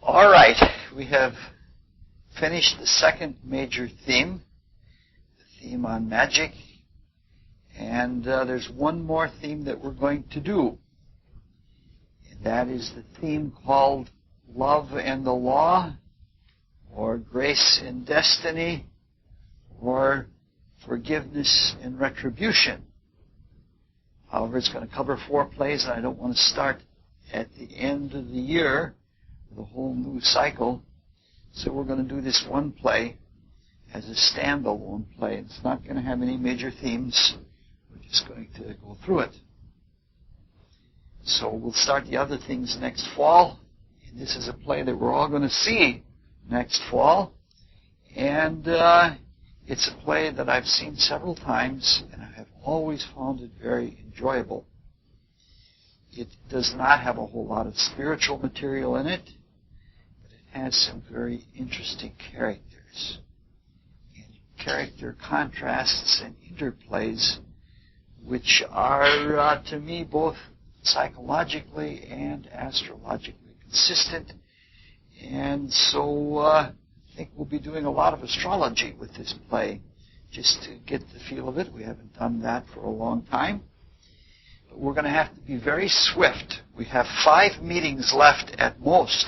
All right, we have finished the second major theme, the theme on magic, and there's one more theme that we're going to do, and that is the theme called Love and the Law, or Grace and Destiny, or Forgiveness and Retribution. However, it's going to cover 4 plays, and I don't want to start at the end of the year with a whole new cycle. So we're going to do this one play as a standalone play. It's not going to have any major themes. We're just going to go through it. So we'll start the other things next fall. And this is a play that we're all going to see next fall. And it's a play that I've seen several times, and I have always found it very enjoyable. It does not have a whole lot of spiritual material in it, but it has some very interesting characters. And character contrasts and interplays, which are, to me, both psychologically and astrologically consistent. And so I think we'll be doing a lot of astrology with this play, just to get the feel of it. We haven't done that for a long time. But we're going to have to be very swift. We have 5 meetings left at most.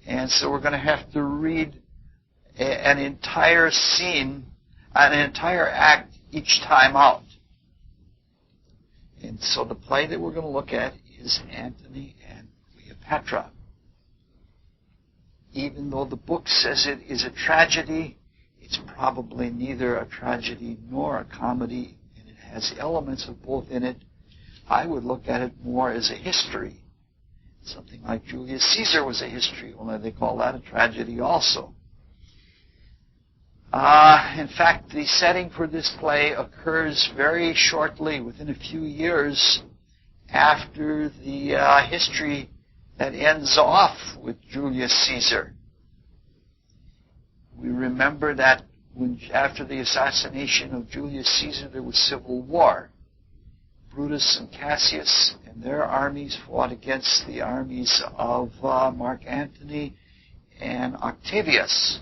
And so we're going to have to read an entire scene, an entire act each time out. And so the play that we're going to look at is Antony and Cleopatra. Even though the book says it is a tragedy, it's probably neither a tragedy nor a comedy, and it has elements of both in it. I would look at it more as a history. Something like Julius Caesar was a history, only they call that a tragedy also. In fact, the setting for this play occurs very shortly, within a few years, after the history that ends off with Julius Caesar. We remember that after the assassination of Julius Caesar, there was civil war. Brutus and Cassius and their armies fought against the armies of Mark Antony and Octavius.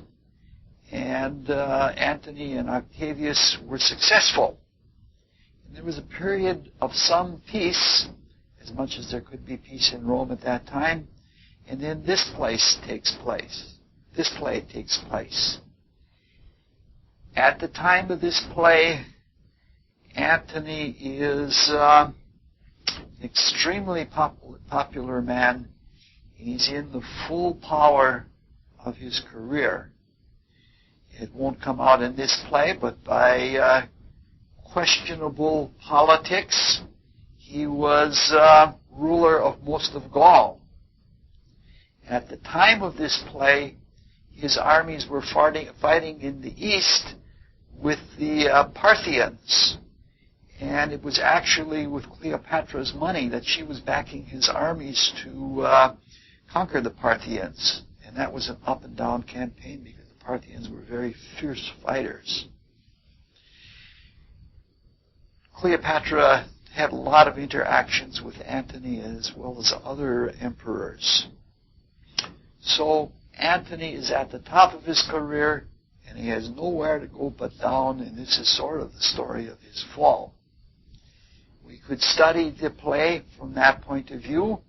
And Antony and Octavius were successful. And there was a period of some peace, as much as there could be peace in Rome at that time. And then this play takes place. At the time of this play, Antony is an extremely popular man. He's in the full power of his career. It won't come out in this play, but by questionable politics, he was ruler of most of Gaul. At the time of this play, his armies were fighting in the east with the Parthians. And it was actually with Cleopatra's money that she was backing his armies to conquer the Parthians. And that was an up and down campaign because the Parthians were very fierce fighters. Cleopatra had a lot of interactions with Antony as well as other emperors. So Antony is at the top of his career, and he has nowhere to go but down, and this is sort of the story of his fall. We could study the play from that point of view.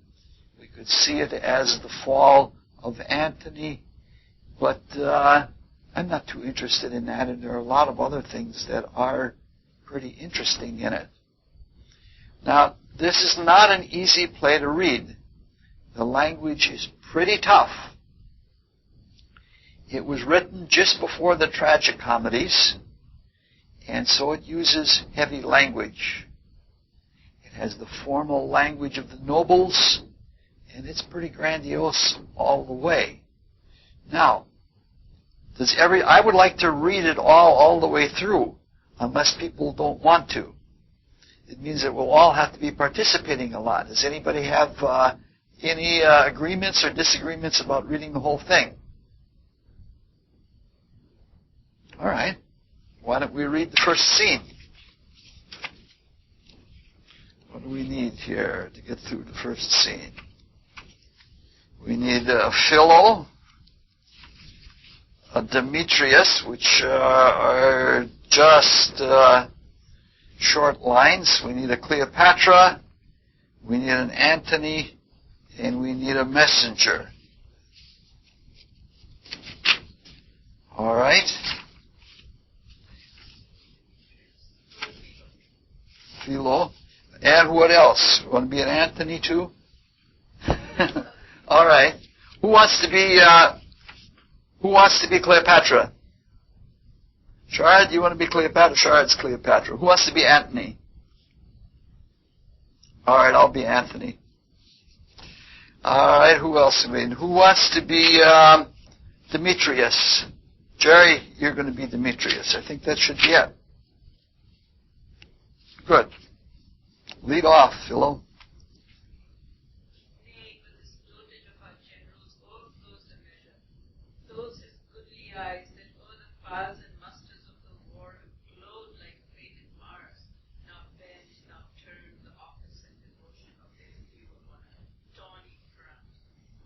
We could see it as the fall of Antony, but I'm not too interested in that, and there are a lot of other things that are pretty interesting in it. Now, this is not an easy play to read. The language is pretty tough. It was written just before the tragic comedies, and so it uses heavy language. It has the formal language of the nobles, and it's pretty grandiose all the way. Now, I would like to read it all the way through, unless people don't want to. It means that we'll all have to be participating a lot. Does anybody have any agreements or disagreements about reading the whole thing? All right. Why don't we read the first scene? What do we need here to get through the first scene? We need a Philo, a Demetrius, which are just short lines. We need a Cleopatra, we need an Antony, and we need a messenger. All right. Philo. And what else? Want to be an Antony too? All right. Who wants to be Cleopatra? Shard, you want to be Cleopatra? Shard's Cleopatra. Who wants to be Antony? All right, I'll be Antony. All right, who else? Who wants to be Demetrius? Jerry, you're going to be Demetrius. I think that should be it. Good. Lead off, Philo. Nay, with this dotage of our generals overflows the measure. Those his goodly eyes that o'er the fires and musters of the war glowed like faded Mars, now bend, now turn the office and devotion of their view upon a tawny front.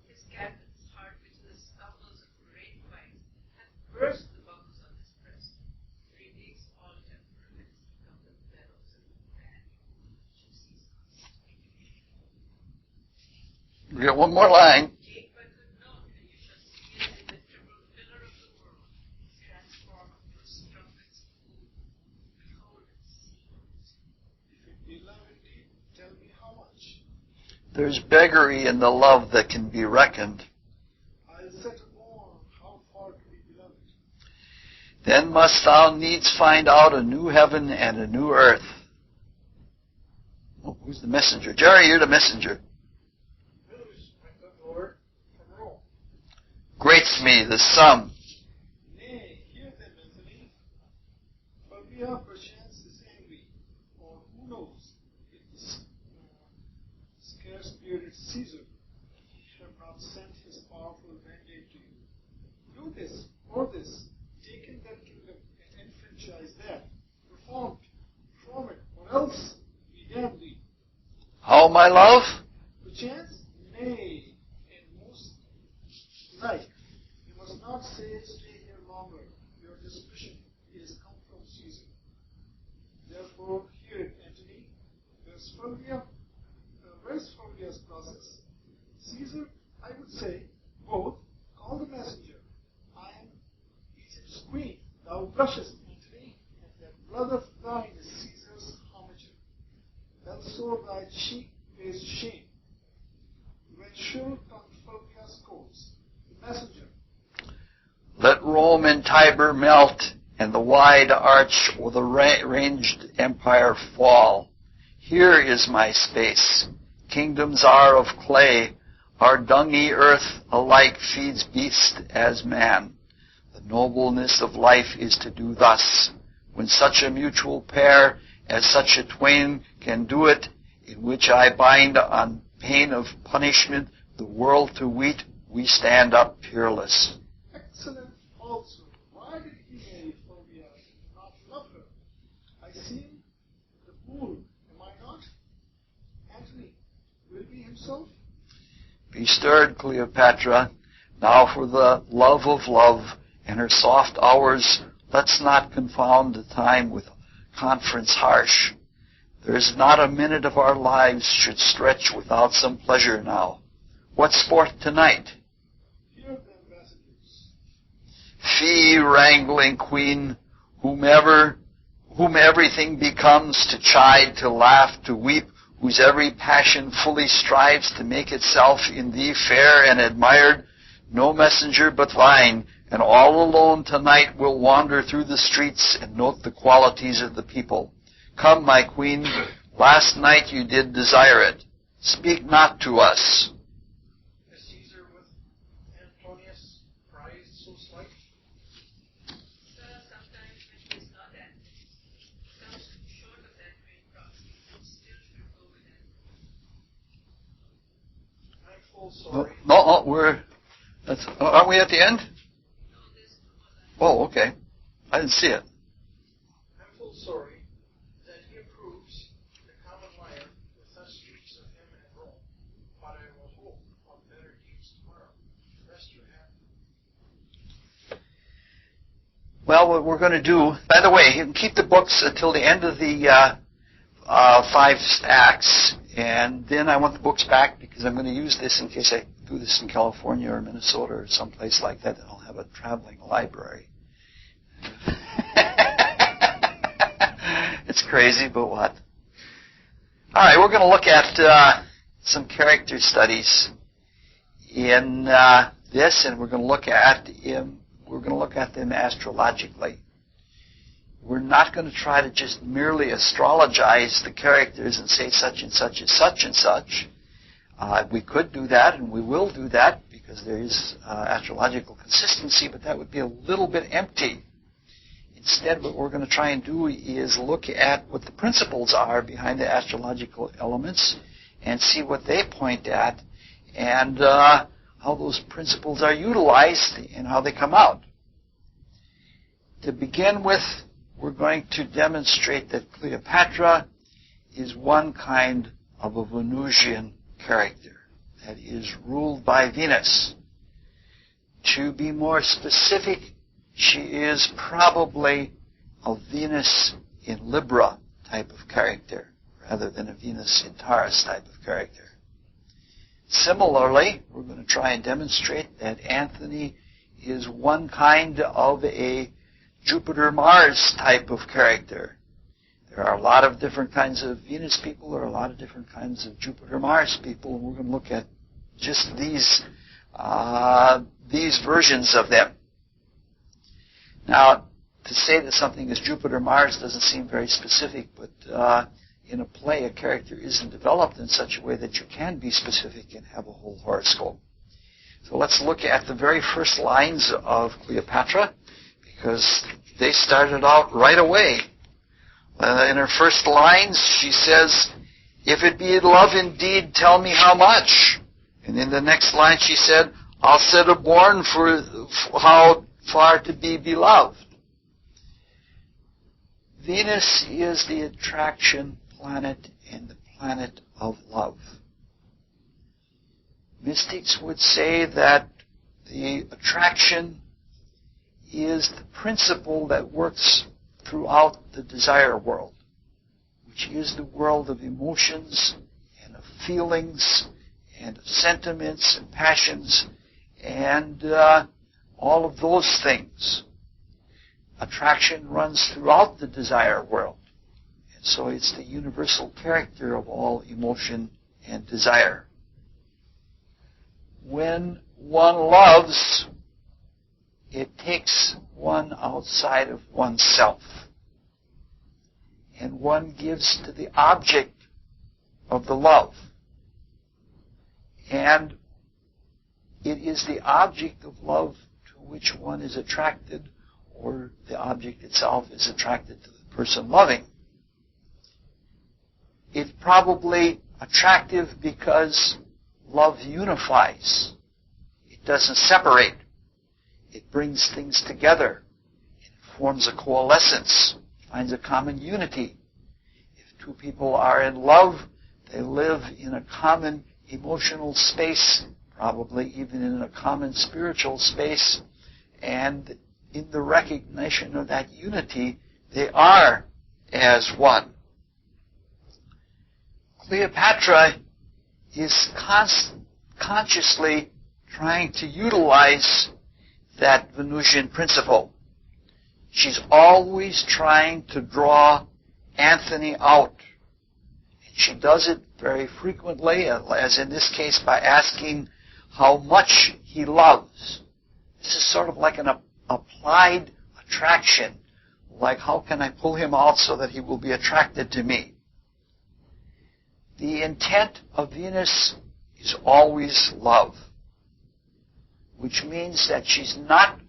His captain's heart, which the scuffles of great fights hath burst the buckles on his breast, remakes all temperaments become the bellows and the band. We got one more line. Take but good note, and you shall see an illimitable pillar of the world transform into a strumpet's food. Behold and see. If it be love indeed, tell me how much. There's beggary in the love that can be reckoned. I'll settle on how far to be beloved. Then must thou needs find out a new heaven and a new earth. Oh, who's the messenger? Jerry, you're the messenger. Grates me the sum. Nay, hear them, Anthony. For we are perchance is angry, or who knows, if the scarce-bearded Caesar have not sent his powerful mandate to you. Do this, or this, taken that kingdom and enfranchise that, reformed from it, or else we damn thee. How, my love? Perchance? Nay, and most like. You must not say, stay here longer. Your discretion is come from Caesar. Therefore, hear it, Antony. Where's Fulvia's process? Caesar, I would say, both, call the messenger. I am Egypt's queen. Thou blushest, Antony, and that blood of thine is Caesar's homager. Also thy cheek pays shame. When sure come Fulvia's course, the messenger. Let Rome and Tiber melt, and the wide arch or the ranged empire fall. Here is my space. Kingdoms are of clay. Our dungy earth alike feeds beast as man. The nobleness of life is to do thus. When such a mutual pair as such a twain can do it, in which I bind on pain of punishment the world to weet, we stand up peerless. Excellent also. Why did he marry Fulvia and not love her? I seem the fool, am I not? Antony, will be himself? Be stirred, Cleopatra. Now for the love of love and her soft hours, let's not confound the time with conference harsh. There is not a minute of our lives should stretch without some pleasure now. What sport tonight? Hear them, messengers. Fee, wrangling queen, whom everything becomes, to chide, to laugh, to weep, whose every passion fully strives to make itself in thee fair and admired, no messenger but thine, and all alone tonight will wander through the streets and note the qualities of the people. Come, my queen, last night you did desire it. Speak not to us. Is Caesar with Antonius prized so slight? Sir, sometimes when he is not Antony, comes short of that great cross, still should go with Antony. I'm full sorry. Aren't we at the end? No, there's no more line. Oh, okay. I didn't see it. I'm full sorry that he approves the common liar with such speech of him and Rome, but I will hope of better deeds tomorrow. Well, what we're going to do, by the way, you can keep the books until the end of the 5 acts, and then I want the books back because I'm going to use this in case I do this in California or Minnesota or someplace like that, and I'll have a traveling library. It's crazy, but what? All right, we're going to look at some character studies in this, and we're going to look at them astrologically. We're not going to try to just merely astrologize the characters and say such and such is such and such. We could do that, and we will do that because there is astrological consistency, but that would be a little bit empty. Instead, what we're going to try and do is look at what the principles are behind the astrological elements and see what they point at and how those principles are utilized and how they come out. To begin with, we're going to demonstrate that Cleopatra is one kind of a Venusian character that is ruled by Venus. To be more specific, she is probably a Venus in Libra type of character rather than a Venus in Taurus type of character. Similarly, we're going to try and demonstrate that Anthony is one kind of a Jupiter-Mars type of character. There are a lot of different kinds of Venus people. There are a lot of different kinds of Jupiter-Mars people. And we're going to look at just these versions of them. Now, to say that something is Jupiter-Mars doesn't seem very specific, but in a play, a character isn't developed in such a way that you can be specific and have a whole horoscope. So let's look at the very first lines of Cleopatra, because they started out right away. In her first lines, she says, "If it be love indeed, tell me how much." And in the next line, she said, "I'll set a born for how far to be beloved." Venus is the attraction planet and the planet of love. Mystics would say that the attraction is the principle that works throughout the desire world, which is the world of emotions and of feelings and of sentiments and passions and all of those things. Attraction runs throughout the desire world. And so it's the universal character of all emotion and desire. When one loves, it takes one outside of oneself. And one gives to the object of the love. And it is the object of love to which one is attracted, or the object itself is attracted to the person loving. It's probably attractive because love unifies. It doesn't separate. It brings things together. It forms a coalescence, finds a common unity. If two people are in love, they live in a common emotional space, probably even in a common spiritual space, and in the recognition of that unity, they are as one. Cleopatra is consciously trying to utilize that Venusian principle. She's always trying to draw Anthony out. And she does it very frequently, as in this case, by asking how much he loves. This is sort of like an applied attraction, like how can I pull him out so that he will be attracted to me? The intent of Venus is always love, which means that she's not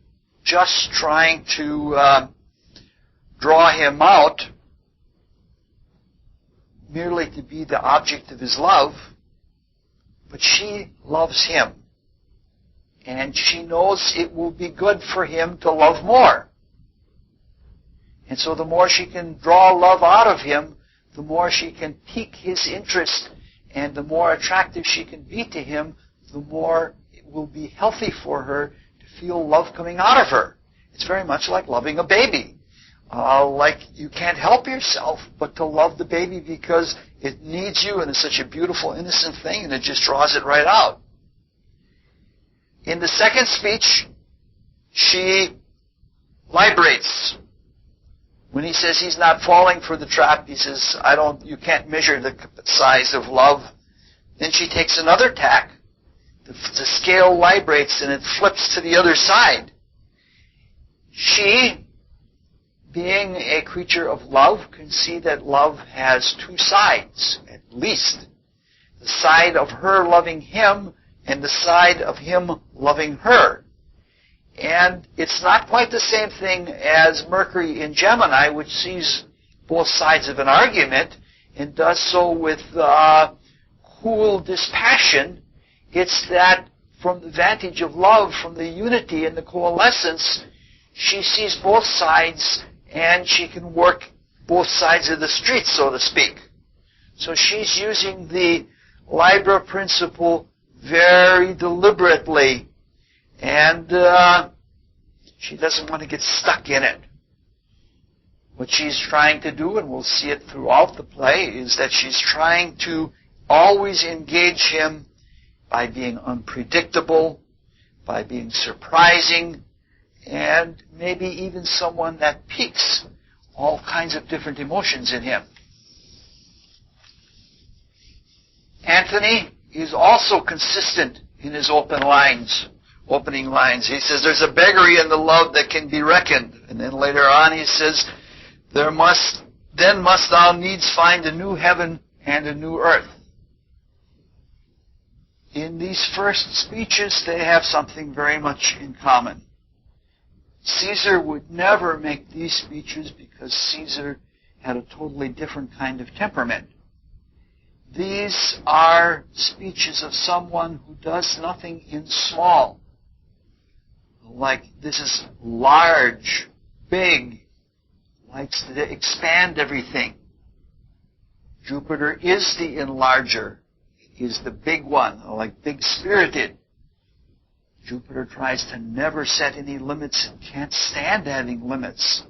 just trying to draw him out merely to be the object of his love, but she loves him. And she knows it will be good for him to love more. And so the more she can draw love out of him, the more she can pique his interest, and the more attractive she can be to him, the more it will be healthy for her to feel love coming out of her. It's very much like loving a baby. Like you can't help yourself but to love the baby because it needs you and it's such a beautiful, innocent thing and it just draws it right out. In the second speech, she librates. When he says he's not falling for the trap, he says, you can't measure the size of love. Then she takes another tack. The scale librates and it flips to the other side. She, being a creature of love, can see that love has two sides, at least. The side of her loving him and the side of him loving her. And it's not quite the same thing as Mercury in Gemini, which sees both sides of an argument and does so with cool dispassion. It's that from the vantage of love, from the unity and the coalescence, she sees both sides and she can work both sides of the street, so to speak. So she's using the Libra principle very deliberately, and she doesn't want to get stuck in it. What she's trying to do, and we'll see it throughout the play, is that she's trying to always engage him by being unpredictable, by being surprising, and maybe even someone that piques all kinds of different emotions in him. Anthony is also consistent in his opening lines. He says, there's a beggary in the love that can be reckoned. And then later on he says, then must thou needs find a new heaven and a new earth. In these first speeches, they have something very much in common. Caesar would never make these speeches because Caesar had a totally different kind of temperament. These are speeches of someone who does nothing in small. Like, this is large, big, likes to expand everything. Jupiter is the enlarger, is the big one, like big-spirited. Jupiter tries to never set any limits and can't stand having limits.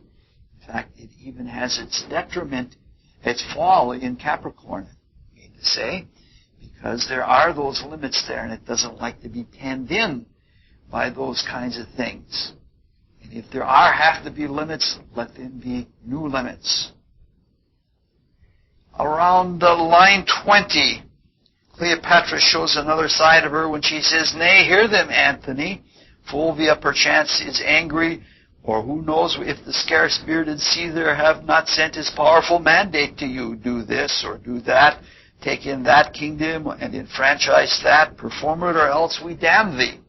In fact, it even has its detriment, its fall in Capricorn, I mean to say, because there are those limits there and it doesn't like to be penned in by those kinds of things. And if there have to be limits, let them be new limits. Around line 20, Cleopatra shows another side of her when she says, nay, hear them, Anthony. Fulvia perchance is angry, or who knows if the scarce-bearded Caesar have not sent his powerful mandate to you. Do this or do that. Take in that kingdom and enfranchise that. Perform it or else we damn thee.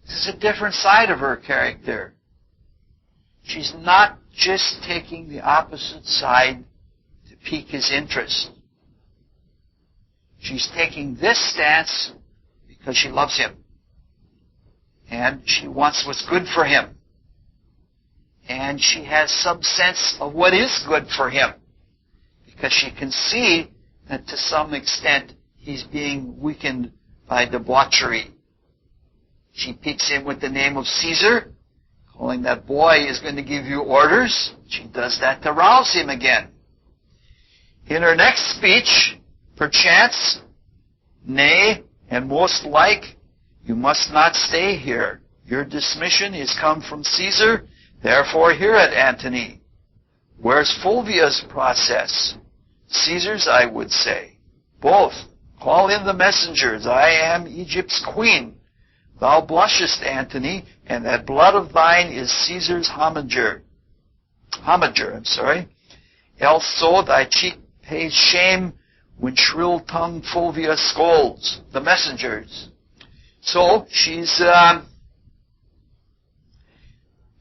This is a different side of her character. She's not just taking the opposite side to pique his interest. She's taking this stance because she loves him. And she wants what's good for him. And she has some sense of what is good for him. Because she can see that to some extent he's being weakened by debauchery. She piques him with the name of Caesar, calling that boy is going to give you orders. She does that to rouse him again. In her next speech, perchance, nay, and most like, you must not stay here. Your dismission is come from Caesar, therefore hear it, Antony. Where's Fulvia's process? Caesar's, I would say. Both. Call in the messengers. I am Egypt's queen. Thou blushest, Antony, and that blood of thine is Caesar's homager. Else so thy cheek pays shame when shrill-tongued Fulvia scolds. The messengers. So she's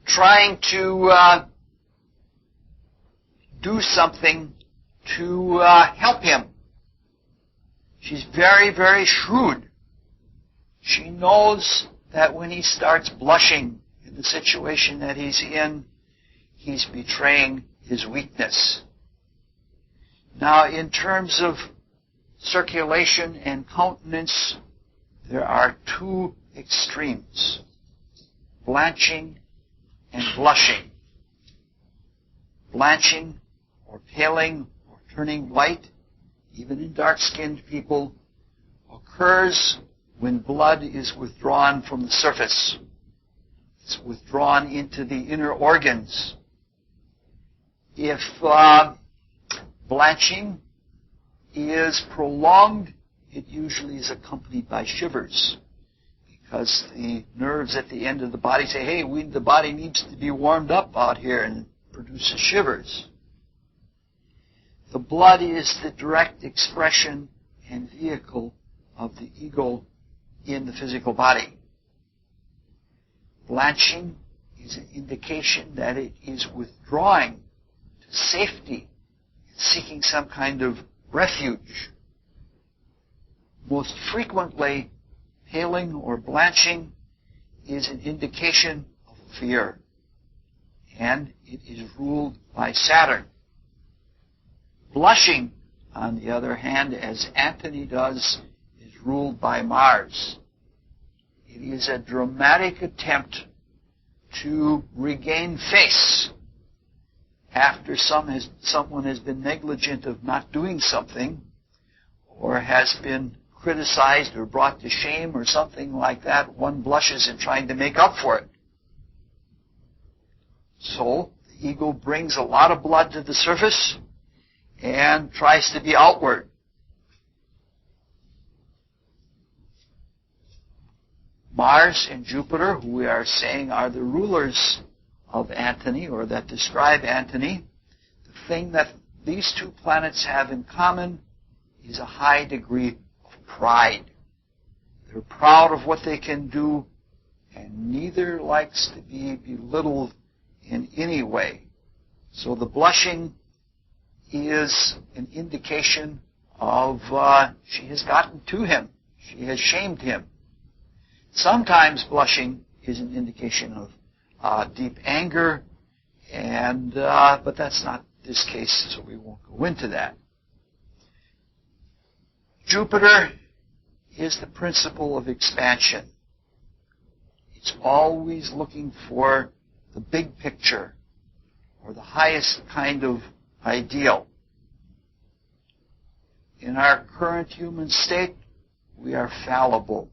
trying to do something to help him. She's very, very shrewd. She knows that when he starts blushing in the situation that he's in, he's betraying his weakness. Now, in terms of circulation and countenance, there are two extremes, blanching and blushing. Blanching or paling or turning white, even in dark-skinned people, occurs when blood is withdrawn from the surface. It's withdrawn into the inner organs. If blanching is prolonged, it usually is accompanied by shivers, because the nerves at the end of the body say, hey, the body needs to be warmed up out here, and it produces shivers. The blood is the direct expression and vehicle of the ego in the physical body. Blanching is an indication that it is withdrawing to safety, seeking some kind of refuge. Most frequently, paling or blanching is an indication of fear, and it is ruled by Saturn. Blushing, on the other hand, as Antony does, is ruled by Mars. It is a dramatic attempt to regain face after someone has been negligent of not doing something, or has been criticized or brought to shame or something like that. One blushes in trying to make up for it. So the ego brings a lot of blood to the surface and tries to be outward. Mars and Jupiter, who we are saying are the rulers of Antony, or that describe Antony, the thing that these two planets have in common is a high degree of pride. They're proud of what they can do, and neither likes to be belittled in any way. So the blushing is an indication of she has gotten to him. She has shamed him. Sometimes blushing is an indication of deep anger, and but that's not this case, so we won't go into that. Jupiter is the principle of expansion. It's always looking for the big picture, or the highest kind of ideal. In our current human state, we are fallible.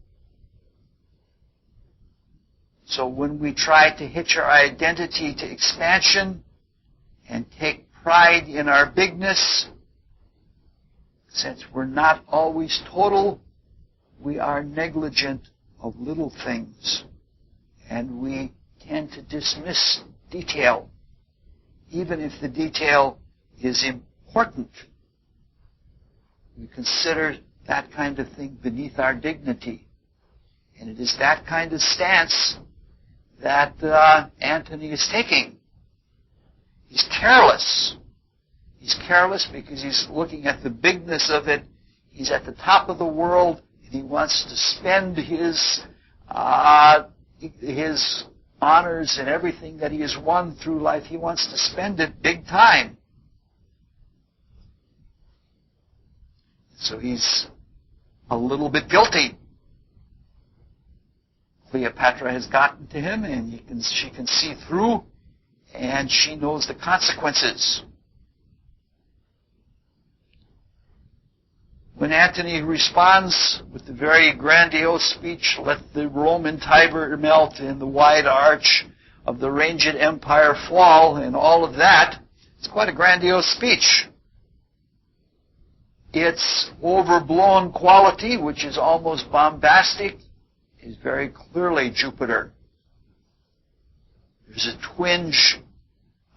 So when we try to hitch our identity to expansion and take pride in our bigness, since we're not always total, we are negligent of little things. And we tend to dismiss detail, even if the detail is important. We consider that kind of thing beneath our dignity. And it is that kind of stance that Antony is taking. He's careless. He's careless because he's looking at the bigness of it. He's at the top of the world, and he wants to spend his honors and everything that he has won through life. He wants to spend it big time. So he's a little bit guilty. Cleopatra has gotten to him, and she can see through, and she knows the consequences. When Antony responds with the very grandiose speech, "Let the Roman Tiber melt and the wide arch of the ranged empire fall," and all of that, it's quite a grandiose speech. Its overblown quality, which is almost bombastic, is very clearly Jupiter. There's a twinge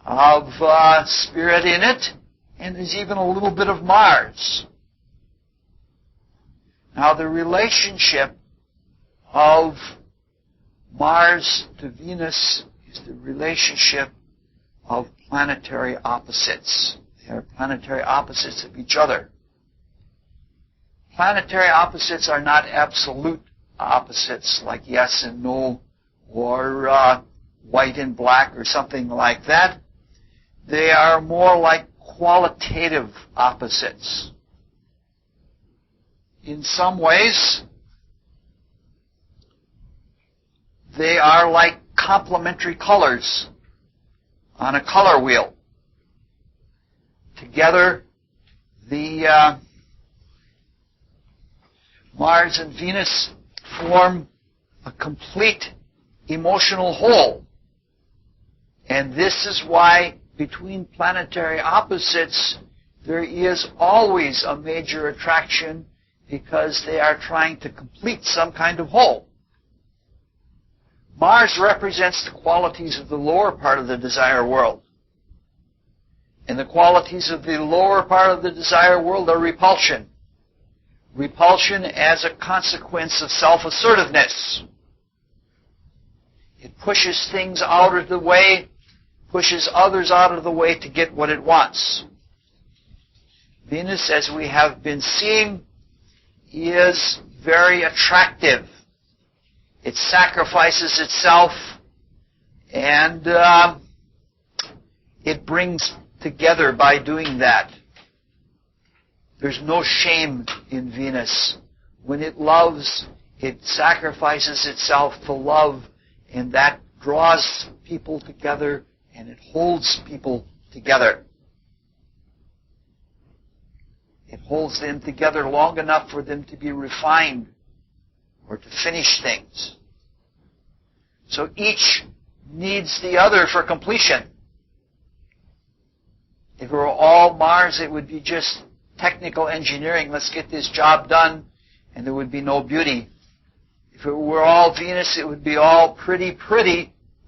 of spirit in it, and there's even a little bit of Mars. Now, the relationship of Mars to Venus is the relationship of planetary opposites. They are planetary opposites of each other. Planetary opposites are not absolute opposites like yes and no, or white and black, or something like that. They are more like qualitative opposites. In some ways, they are like complementary colors. on a color wheel. Together, the Mars and Venus form a complete emotional whole. And this is why between planetary opposites there is always a major attraction, because they are trying to complete some kind of whole. Mars represents the qualities of the lower part of the desire world. And the qualities of the lower part of the desire world are repulsion. Repulsion as a consequence of self-assertiveness. It pushes things out of the way, pushes others out of the way to get what it wants. Venus, as we have been seeing, is very attractive. It sacrifices itself, and it brings together by doing that. There's no shame in Venus. When it loves, it sacrifices itself to love, and that draws people together, and it holds people together. It holds them together long enough for them to be refined or to finish things. So each needs the other for completion. If it were all Mars, it would be just technical engineering. Let's get this job done, and there would be no beauty. If it were all Venus, it would be all pretty,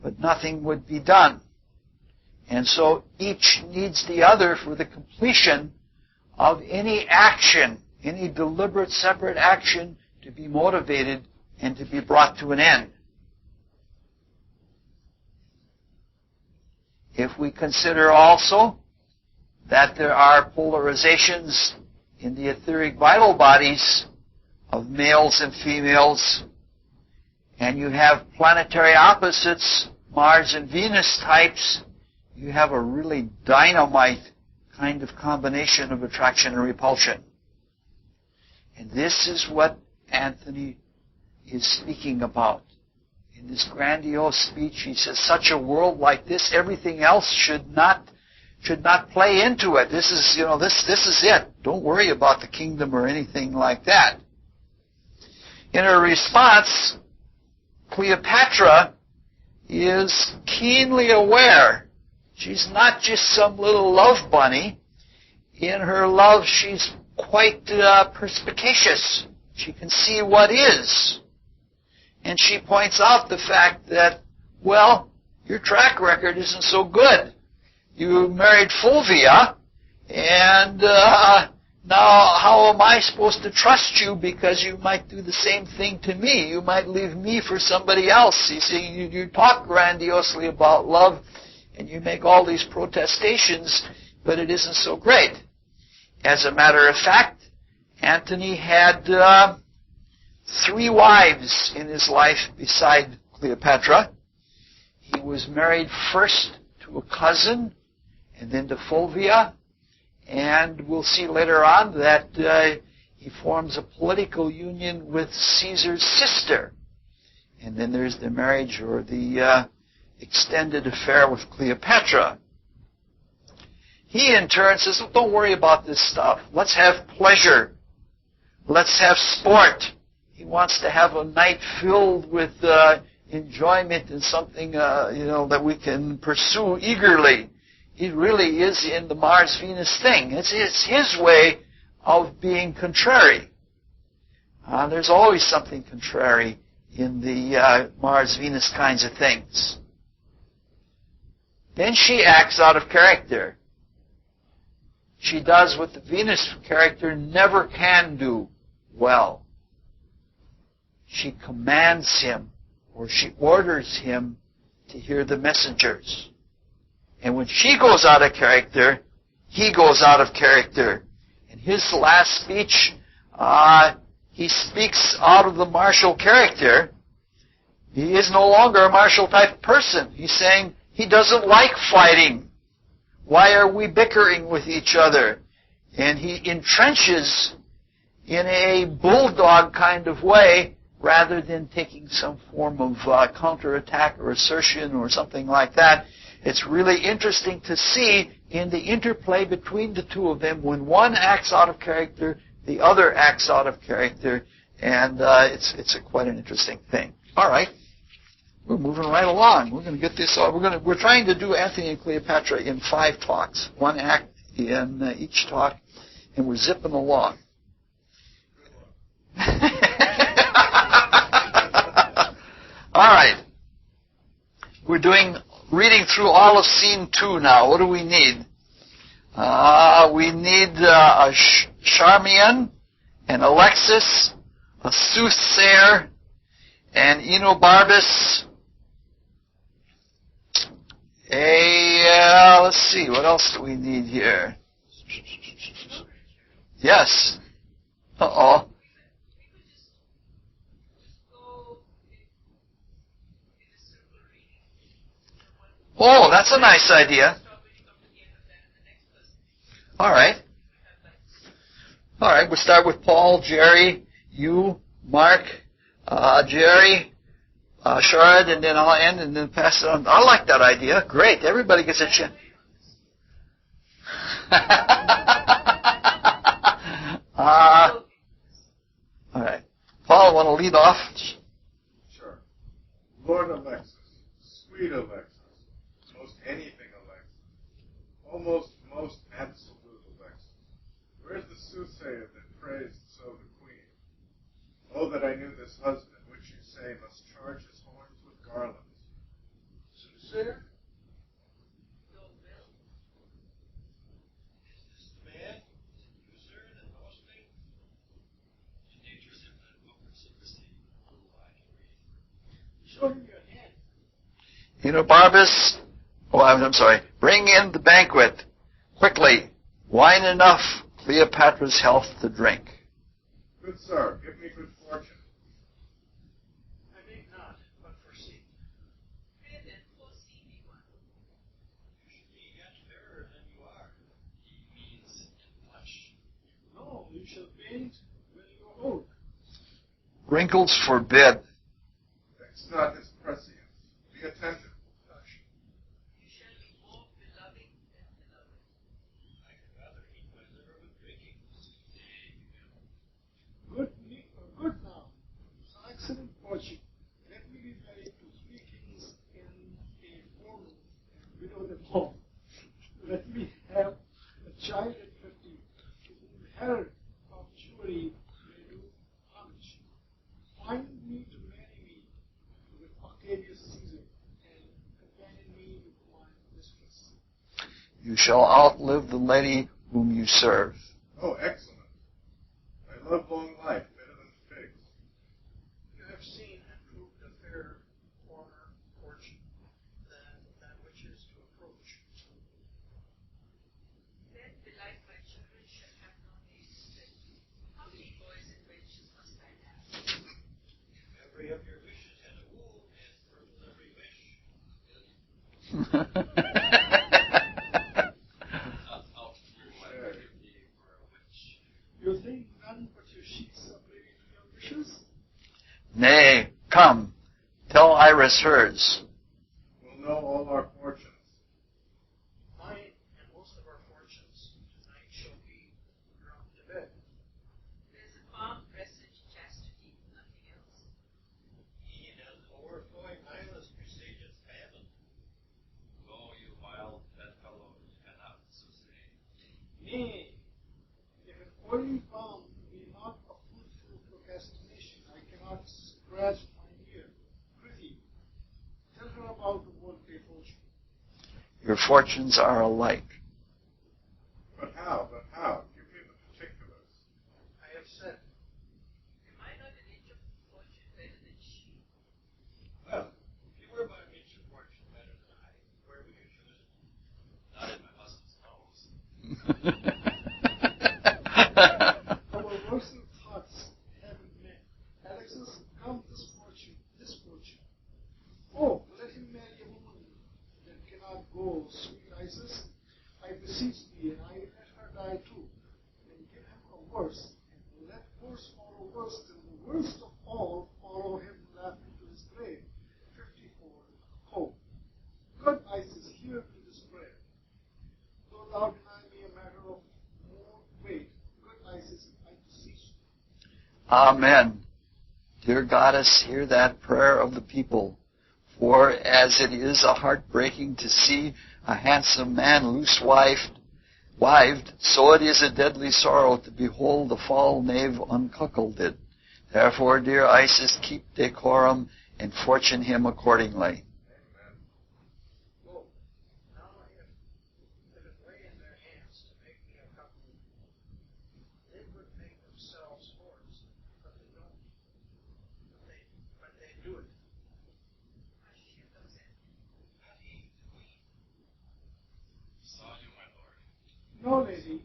but nothing would be done. And so each needs the other for the completion of any action, any deliberate, separate action to be motivated and to be brought to an end. If we consider also that there are polarizations in the etheric vital bodies of males and females, and you have planetary opposites, Mars and Venus types, you have a really dynamite kind of combination of attraction and repulsion. And this is what Anthony is speaking about. In this grandiose speech, he says, such a world like this, everything else should not play into it. This is, this is it. Don't worry about the kingdom or anything like that. In her response, Cleopatra is keenly aware. She's not just some little love bunny. In her love, she's quite perspicacious. She can see what is. And she points out the fact that, well, your track record isn't so good. You married Fulvia, and now how am I supposed to trust you, because you might do the same thing to me. You might leave me for somebody else. You see, you talk grandiosely about love, and you make all these protestations, but it isn't so great. As a matter of fact, Antony had 3 wives in his life beside Cleopatra. He was married first to a cousin, and then to Fulvia, and we'll see later on that he forms a political union with Caesar's sister. And then there's the marriage or the extended affair with Cleopatra. He in turn says, don't worry about this stuff. Let's have pleasure. Let's have sport. He wants to have a night filled with enjoyment and something that we can pursue eagerly. He really is in the Mars-Venus thing. It's his way of being contrary. There's always something contrary in the Mars-Venus kinds of things. Then she acts out of character. She does what the Venus character never can do well. She commands him, or she orders him to hear the messengers. And when she goes out of character, he goes out of character. In his last speech, he speaks out of the martial character. He is no longer a martial type person. He's saying he doesn't like fighting. Why are we bickering with each other? And he entrenches in a bulldog kind of way, rather than taking some form of counterattack or assertion or something like that. It's really interesting to see in the interplay between the two of them when one acts out of character, the other acts out of character, and it's quite an interesting thing. All right, we're moving right along. We're going to get this. We're trying to do Antony and Cleopatra in 5 talks, 1 act in each talk, and we're zipping along. All right, we're reading through all of scene 2 now. What do we need? We need a Charmian, an Alexis, a soothsayer, and Enobarbus. Let's see, what else do we need here? Yes. Uh-oh. Oh, that's a nice idea. All right. All right, we'll start with Paul, Jerry, you, Mark, Jerry, Sharad, and then I'll end and then pass it on. I like that idea. Great. Everybody gets a chance. All right. Paul, want to lead off? Sure. Lord Alexis, sweet Alexis, most anything Alexis, almost most absolute Alexis. Where's the soothsayer that praised so the queen? Oh, that I knew this husband, which you say must charge his horns with garlands. Soothsayer? Your will. Is this the man? Is it you, sir, that knows me? In nature's infinite book of secrecy, little I can read. Show him your hand. Enobarbus, I'm sorry. Bring in the banquet. Quickly. Wine enough. Cleopatra's health to drink. Good sir, give me good fortune. I make not, but foresee. Pray then, foresee me one. You should be yet fairer than you are. He means in flesh. No, you shall paint when you are old. Wrinkles forbid. Vex not his prescience. Be attentive. Hush. You shall be more beloved than beloved. I can rather eat my liver with drinking. Good now. It's an excellent fortune. Let me be married to 3 kings in a 4-room and widow them all. Let me have a child at 50 to whom Herod of Jewry may do homage. Find me to marry me with Octavius Caesar and companion me with my mistress. You shall outlive the lady whom you serve. Oh, excellent. I love long life better than figs. You have seen and proved a fairer former fortune than that which is to approach. Then belike my children shall have no need to say, how many boys and wenches must I have? If every of your wishes had a womb, and for every wish, You think none but your sheets are privy to your wishes? Nay, come. Tell Iris hers. We'll know all our fortunes. mine and most of our fortunes tonight shall be around the bed. There's a calm presage chastity, nothing else. He and overflowing Nilus presageth famine. Oh, you wild bedfellows cannot so say. Nay, if an oily palm be not a fruitful procrastination, I cannot scratch my ear. Prithee, tell her about the worldly fortune. Your fortunes are alike. But how? But how? Give me the particulars. I have said, Am I not an inch of fortune better than she? well, if you were by nature fortune better than I, where would you choose it? Not in my husband's nose. Our versal thoughts haven't met. Alexis, come this fortune. Oh, let him marry a woman that cannot go, sweet Isis. I beseech thee, and I let her die too. And give him a worse, and let worse follow worse, till the worst of all follow him laughing to his grave. 54. Oh, good Isis, hear Amen. Dear Goddess, hear that prayer of the people. For as it is a heartbreaking to see a handsome man loose-wived, so it is a deadly sorrow to behold the foul knave uncuckolded. Therefore, dear Isis, keep decorum and fortune him accordingly. No, lady.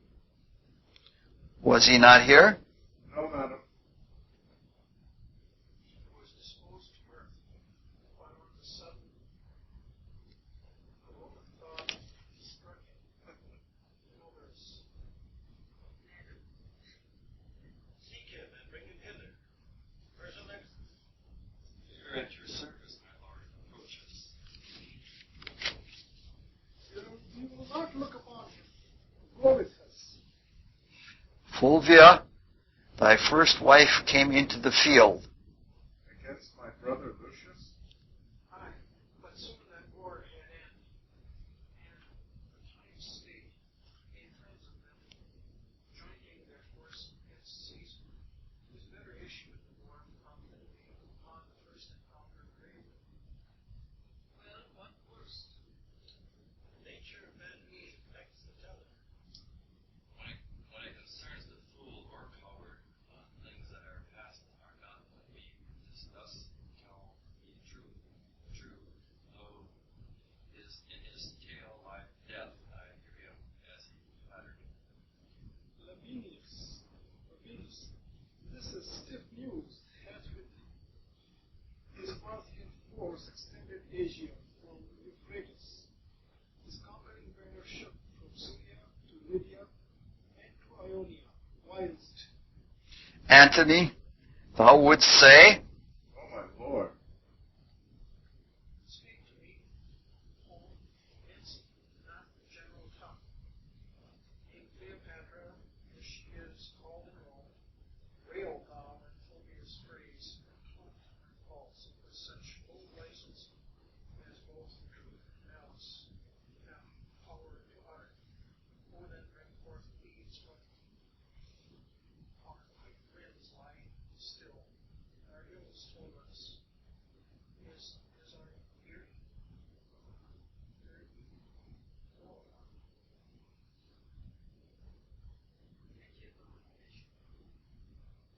Was he not here? No, madam. He was disposed to mirth, but on the sudden, a woman thought he struck him. Others. Seek him and bring him hither. Where's Alexis? Here at your service, my lord. Approach us. You will not look upon him. Go with us. Fulvia, thy first wife came into the field. Against my brother Lucius? Aye, but soon that war had end, and the time stayed, made friends of them, joining their force against Caesar, whose better issue in the war found them upon the first encounter greatly. Well, what worse? Nature of man meat affects the teller. When it concerns the fool or coward, things that are past are not what we discuss. Tell me true, though in his tale lies death. I hear him as he uttered. Labienus, this is stiff news, as with his Parthian force extended Asia from Euphrates. His conquering banner shook from Syria to Lydia and to Ionia, whilst Antony, thou wouldst say? Oh, my lord. speak to me, home, Nancy, not the general tongue. Named Cleopatra, as she is called in Rome, railed thou in Fulvia's praise, and cloaked her faults with such old license as both truth and malice have power to utter. Who then bring forth deeds from our quick winds lie still. Our ills told us. Is our ear very full?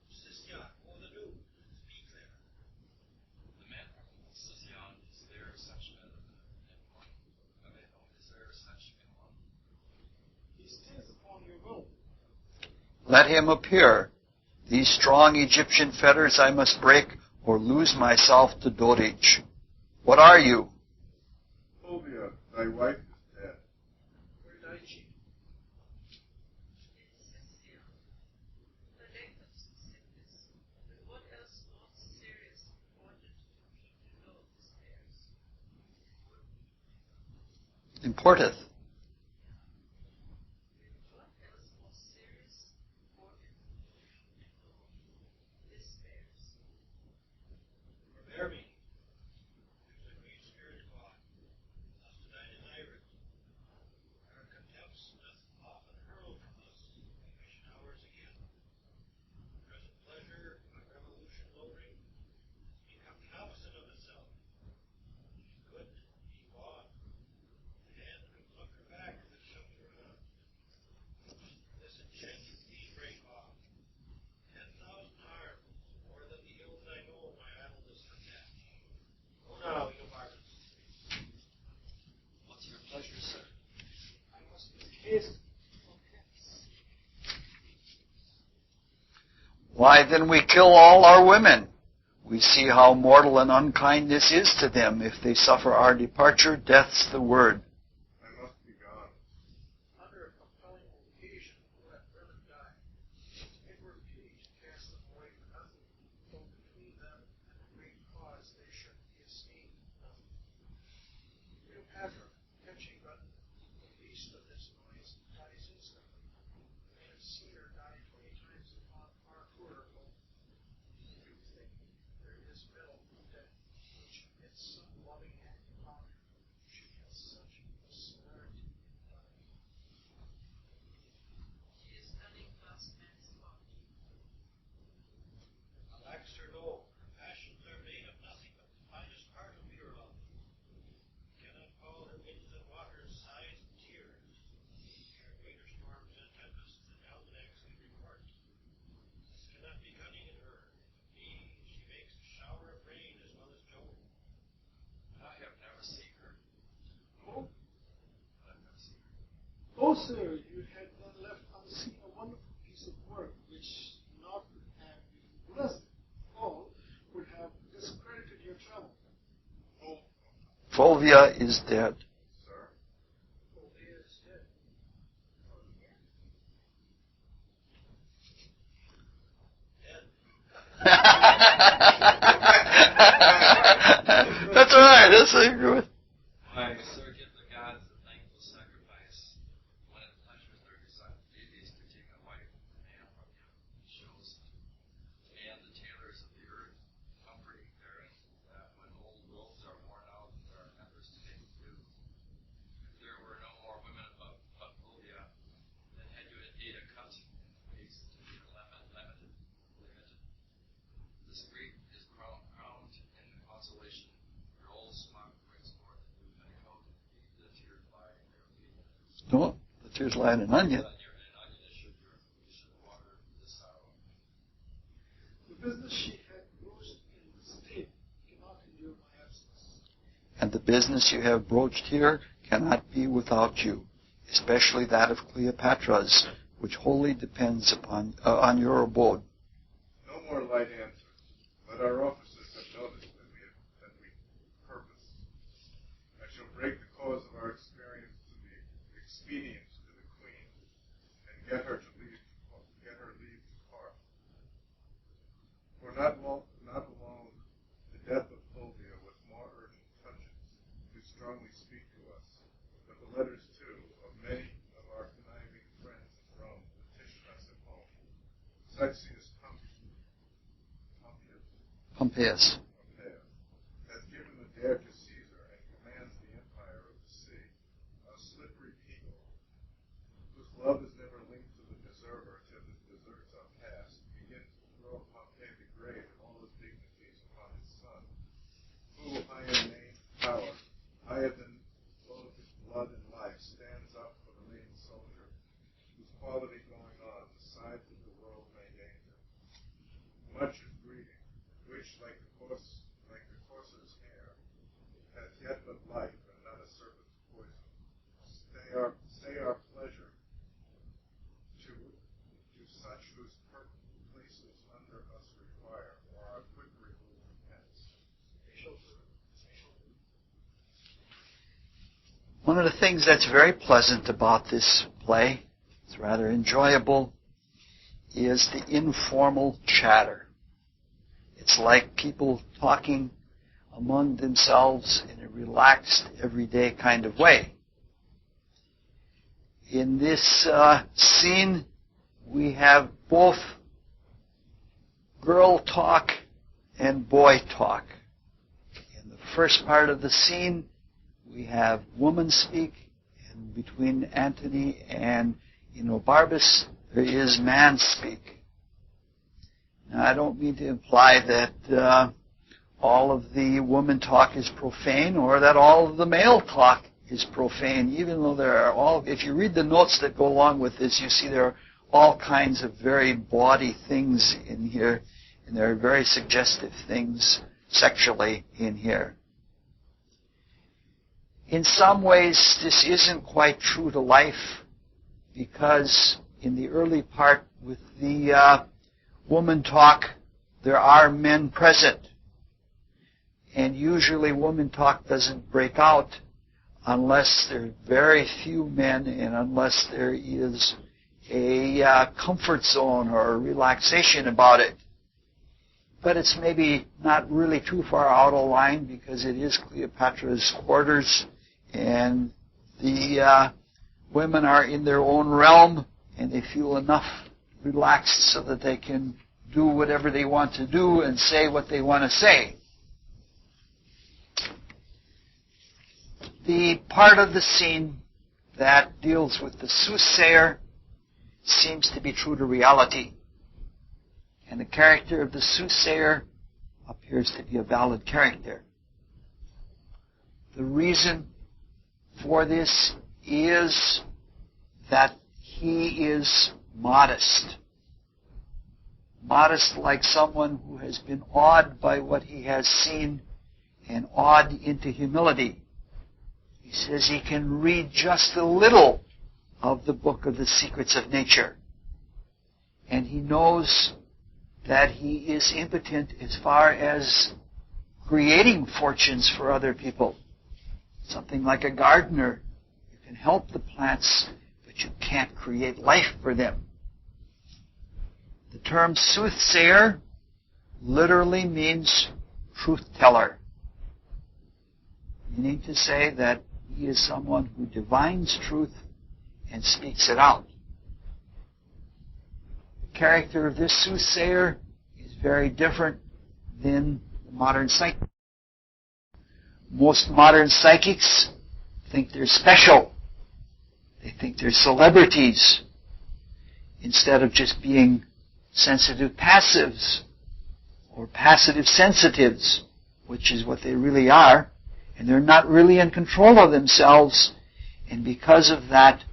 Sicyon, oh the new. Speak there. The man from Sicyon, is there such a one? Is there such a one? He stands upon your will. Let him appear. These strong Egyptian fetters I must break, or lose myself to dotage. What are you? Fulvia, thy wife is dead. Where died she? In Sicily, the length of sickness, and what else not serious wanted me to know this bears. Importeth. What else more serious wanted me to know this bears. Forbear me. There's a great spirit God, thus did I desire it. Our contempts doth often hurl from us, we wish ours again. Present pleasure, by revolution lowering, has become the opposite of itself. Good, be God. The hand could pluck her back if it shoved her around. This enchanted thee break off. 10,000 arms, more than the ills I know my idleness forget. Go now, you varlets. What's your pleasure, sir? I must make haste from hence. Why, then we kill all our women. We see how mortal and unkind this is to them. If they suffer our departure, death's the word. I must be gone. Under a compelling occasion, let women die. It were pity to cast them away for nothing, though between them and the great cause they should be esteemed nothing. Cleopatra, catching but the least of this noise, dies instantly. I have seen her die 20 times upon our poor boat. sir, you had then left unseen a wonderful piece of work which not have been blessed all would have discredited your travel. Fulvia is dead. Sir? Fulvia is dead. That's all right. That's what I agree with. Why, sir, give the gods a thankful sacrifice when it pleasures their deities to take a wife and man from him. It shows man the tailors of the earth, comforting therein that when old robes are worn out, there are members to make new. If there were no more women but Fulvia, then had you indeed a cut in the face to be limited. This grief is crowned in the consolation. Your old smock brings forth a new petticoat. The tears lie in your feet. No, the tears lie in an onion. An onion should water the sorrow. The business she had broached in the state cannot endure my absence. And the business you have broached here cannot be without you, especially that of Cleopatra's, which wholly depends on your abode. No more light answers. Let our officers have noticed that we purpose. I shall break the cause of our experience to the expedience to the Queen, and get her leave to part. For not alone the death of Fulvia with more urgent touches do strongly speak to us, but the letters too of many of our conniving friends in Rome petition us at home. Sexius Pompeius. has given the dare to Caesar and commands the empire of the sea, a slippery people, whose love is never linked to the deserver till his deserts are past, begins to throw Pompey the Great and all his dignities upon his son, who, high in name, power, higher than both his blood and life, stands up for the maiden soldier, whose quality going on the sides of the world may danger. Much is breeding, which, like the courser's hair, hath yet but life and not a serpent's poison. Say our pleasure to such whose places under us require, or our quick removal hence. One of the things that's very pleasant about this play, it's rather enjoyable, is the informal chatter. It's like people talking among themselves in a relaxed, everyday kind of way. In this scene, we have both girl talk and boy talk. In the first part of the scene, we have woman speak, and between Antony and Enobarbus, there is man speak. Now, I don't mean to imply that all of the woman talk is profane or that all of the male talk is profane, even though there are if you read the notes that go along with this, you see there are all kinds of very bawdy things in here, and there are very suggestive things sexually in here. In some ways, this isn't quite true to life, because in the early part with the woman talk, there are men present. And usually woman talk doesn't break out unless there are very few men and unless there is a comfort zone or a relaxation about it. But it's maybe not really too far out of line because it is Cleopatra's quarters and the women are in their own realm and they feel enough relaxed so that they can do whatever they want to do and say what they want to say. The part of the scene that deals with the soothsayer seems to be true to reality. And the character of the soothsayer appears to be a valid character. The reason for this is that he is modest. Modest like someone who has been awed by what he has seen and awed into humility. He says he can read just a little of the book of the secrets of nature. And he knows that he is impotent as far as creating fortunes for other people. Something like a gardener. You can help the plants, but you can't create life for them. The term soothsayer literally means truth teller, meaning to say that he is someone who divines truth and speaks it out. The character of this soothsayer is very different than the modern psychic. Most modern psychics think they're special. They think they're celebrities instead of just being sensitive passives or passive sensitives, which is what they really are. And they're not really in control of themselves. And because of that,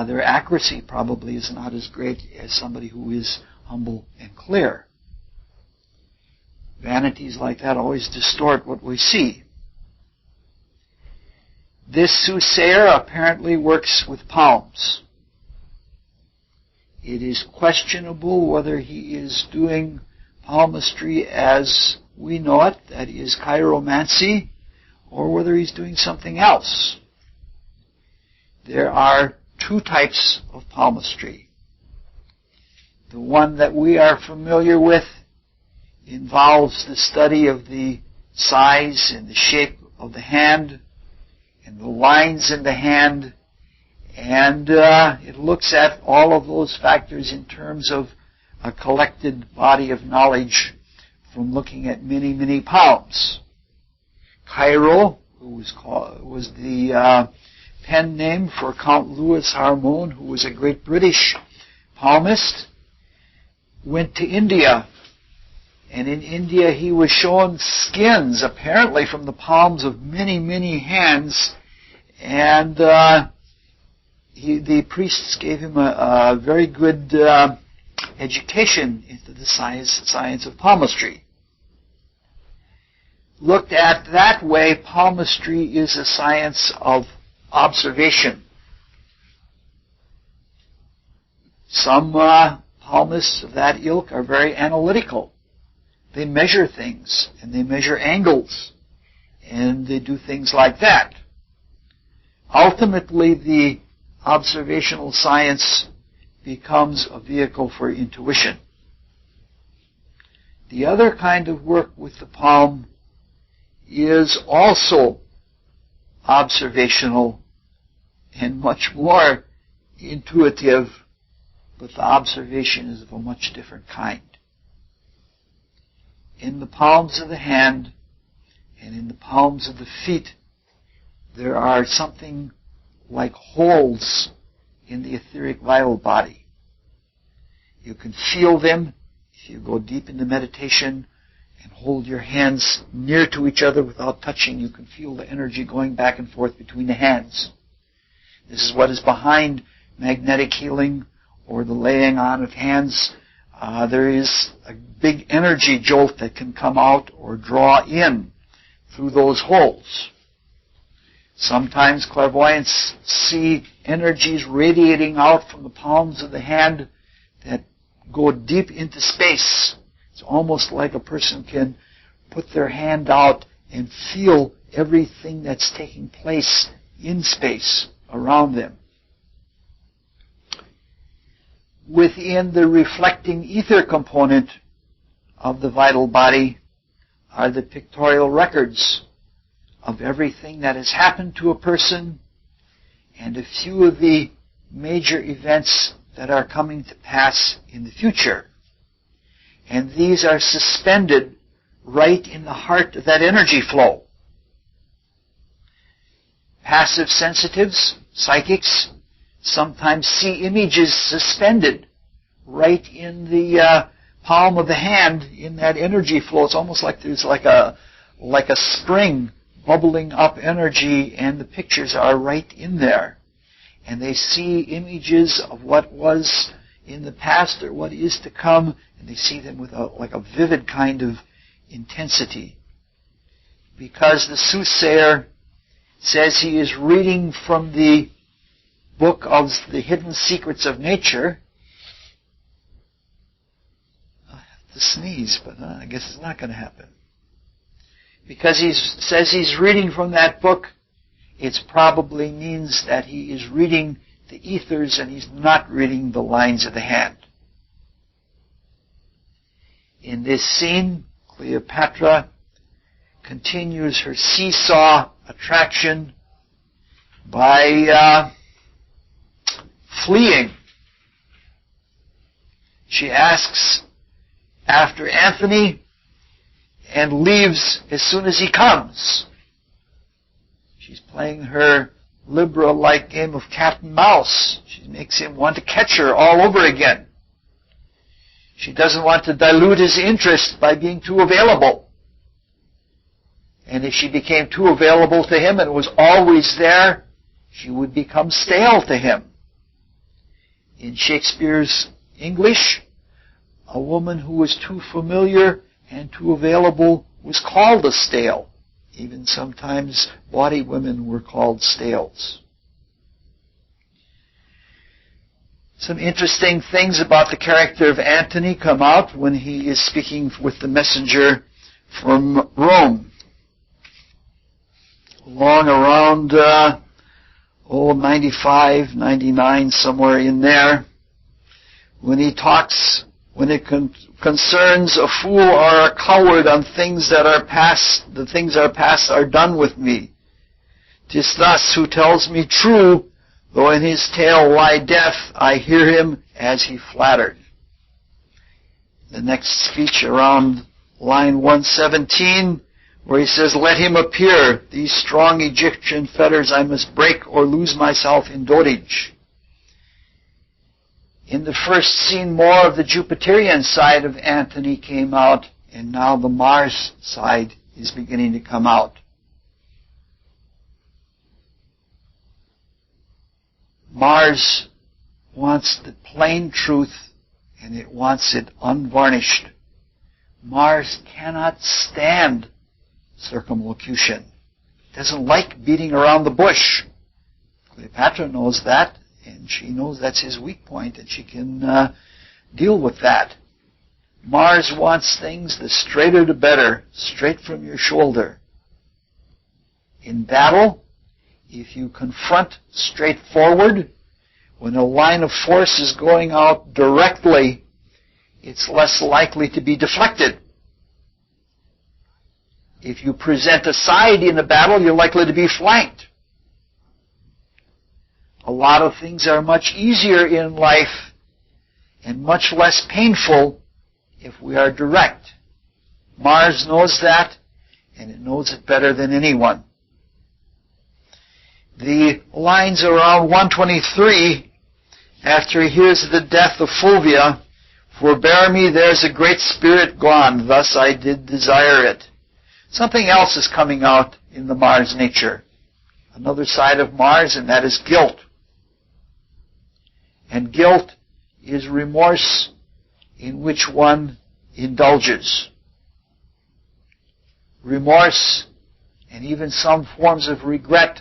their accuracy probably is not as great as somebody who is humble and clear. Vanities like that always distort what we see. This soothsayer apparently works with palms. It is questionable whether he is doing palmistry as we know it, that is chiromancy, or whether he's doing something else. There are two types of palmistry. The one that we are familiar with involves the study of the size and the shape of the hand and the lines in the hand, and it looks at all of those factors in terms of a collected body of knowledge from looking at many, many palms. Cairo, who was the pen name for Count Louis Harmon, who was a great British palmist, went to India. And in India he was shown skins, apparently from the palms of many, many hands. And the priests gave him a very good education into the science of palmistry. Looked at that way, palmistry is a science of observation. Some palmists of that ilk are very analytical. They measure things, and they measure angles, and they do things like that. Ultimately, the observational science becomes a vehicle for intuition. The other kind of work with the palm is also observational and much more intuitive, but the observation is of a much different kind. In the palms of the hand and in the palms of the feet, there are something like holes in the etheric vital body. You can feel them if you go deep into meditation and hold your hands near to each other without touching. You can feel the energy going back and forth between the hands. This is what is behind magnetic healing or the laying on of hands. There is a big energy jolt that can come out or draw in through those holes. Sometimes clairvoyants see energies radiating out from the palms of the hand that go deep into space. It's almost like a person can put their hand out and feel everything that's taking place in space around them. Within the reflecting ether component of the vital body are the pictorial records of everything that has happened to a person and a few of the major events that are coming to pass in the future. And these are suspended right in the heart of that energy flow. Passive sensitives, psychics, sometimes see images suspended right in the palm of the hand in that energy flow. It's almost like there's like a spring bubbling up energy, and the pictures are right in there. And they see images of what was in the past or what is to come, and they see them with a vivid kind of intensity. Because the soothsayer says he is reading from the book of the hidden secrets of nature. I have to sneeze, but I guess it's not going to happen. Because he says he's reading from that book, it probably means that he is reading the ethers and he's not reading the lines of the hand. In this scene, Cleopatra continues her seesaw attraction by fleeing. She asks after Antony and leaves as soon as he comes. She's playing her Libra-like game of cat and mouse. She makes him want to catch her all over again. She doesn't want to dilute his interest by being too available. And if she became too available to him and was always there, she would become stale to him. In Shakespeare's English, a woman who was too familiar and too available was called a stale. Even sometimes bawdy women were called stales. Some interesting things about the character of Antony come out when he is speaking with the messenger from Rome. Along around 95, 99, somewhere in there, when he talks, when it concerns a fool or a coward on things that are past, the things that are past are done with me. 'Tis thus who tells me true, though in his tale lie death, I hear him as he flattered. The next speech around line 117, where he says, let him appear, these strong Egyptian fetters I must break or lose myself in dotage. In the first scene, more of the Jupiterian side of Antony came out, and now the Mars side is beginning to come out. Mars wants the plain truth, and it wants it unvarnished. Mars cannot stand circumlocution. It doesn't like beating around the bush. Cleopatra knows that, and she knows that's his weak point, and she can deal with that. Mars wants things the straighter the better, straight from your shoulder. In battle, if you confront straight forward, when a line of force is going out directly, it's less likely to be deflected. If you present a side in a battle, you're likely to be flanked. A lot of things are much easier in life and much less painful if we are direct. Mars knows that, and it knows it better than anyone. The lines around 123, after he hears of the death of Fulvia, forbear me, there's a great spirit gone, thus I did desire it. Something else is coming out in the Mars nature. Another side of Mars, and that is guilt. And guilt is remorse in which one indulges. Remorse and even some forms of regret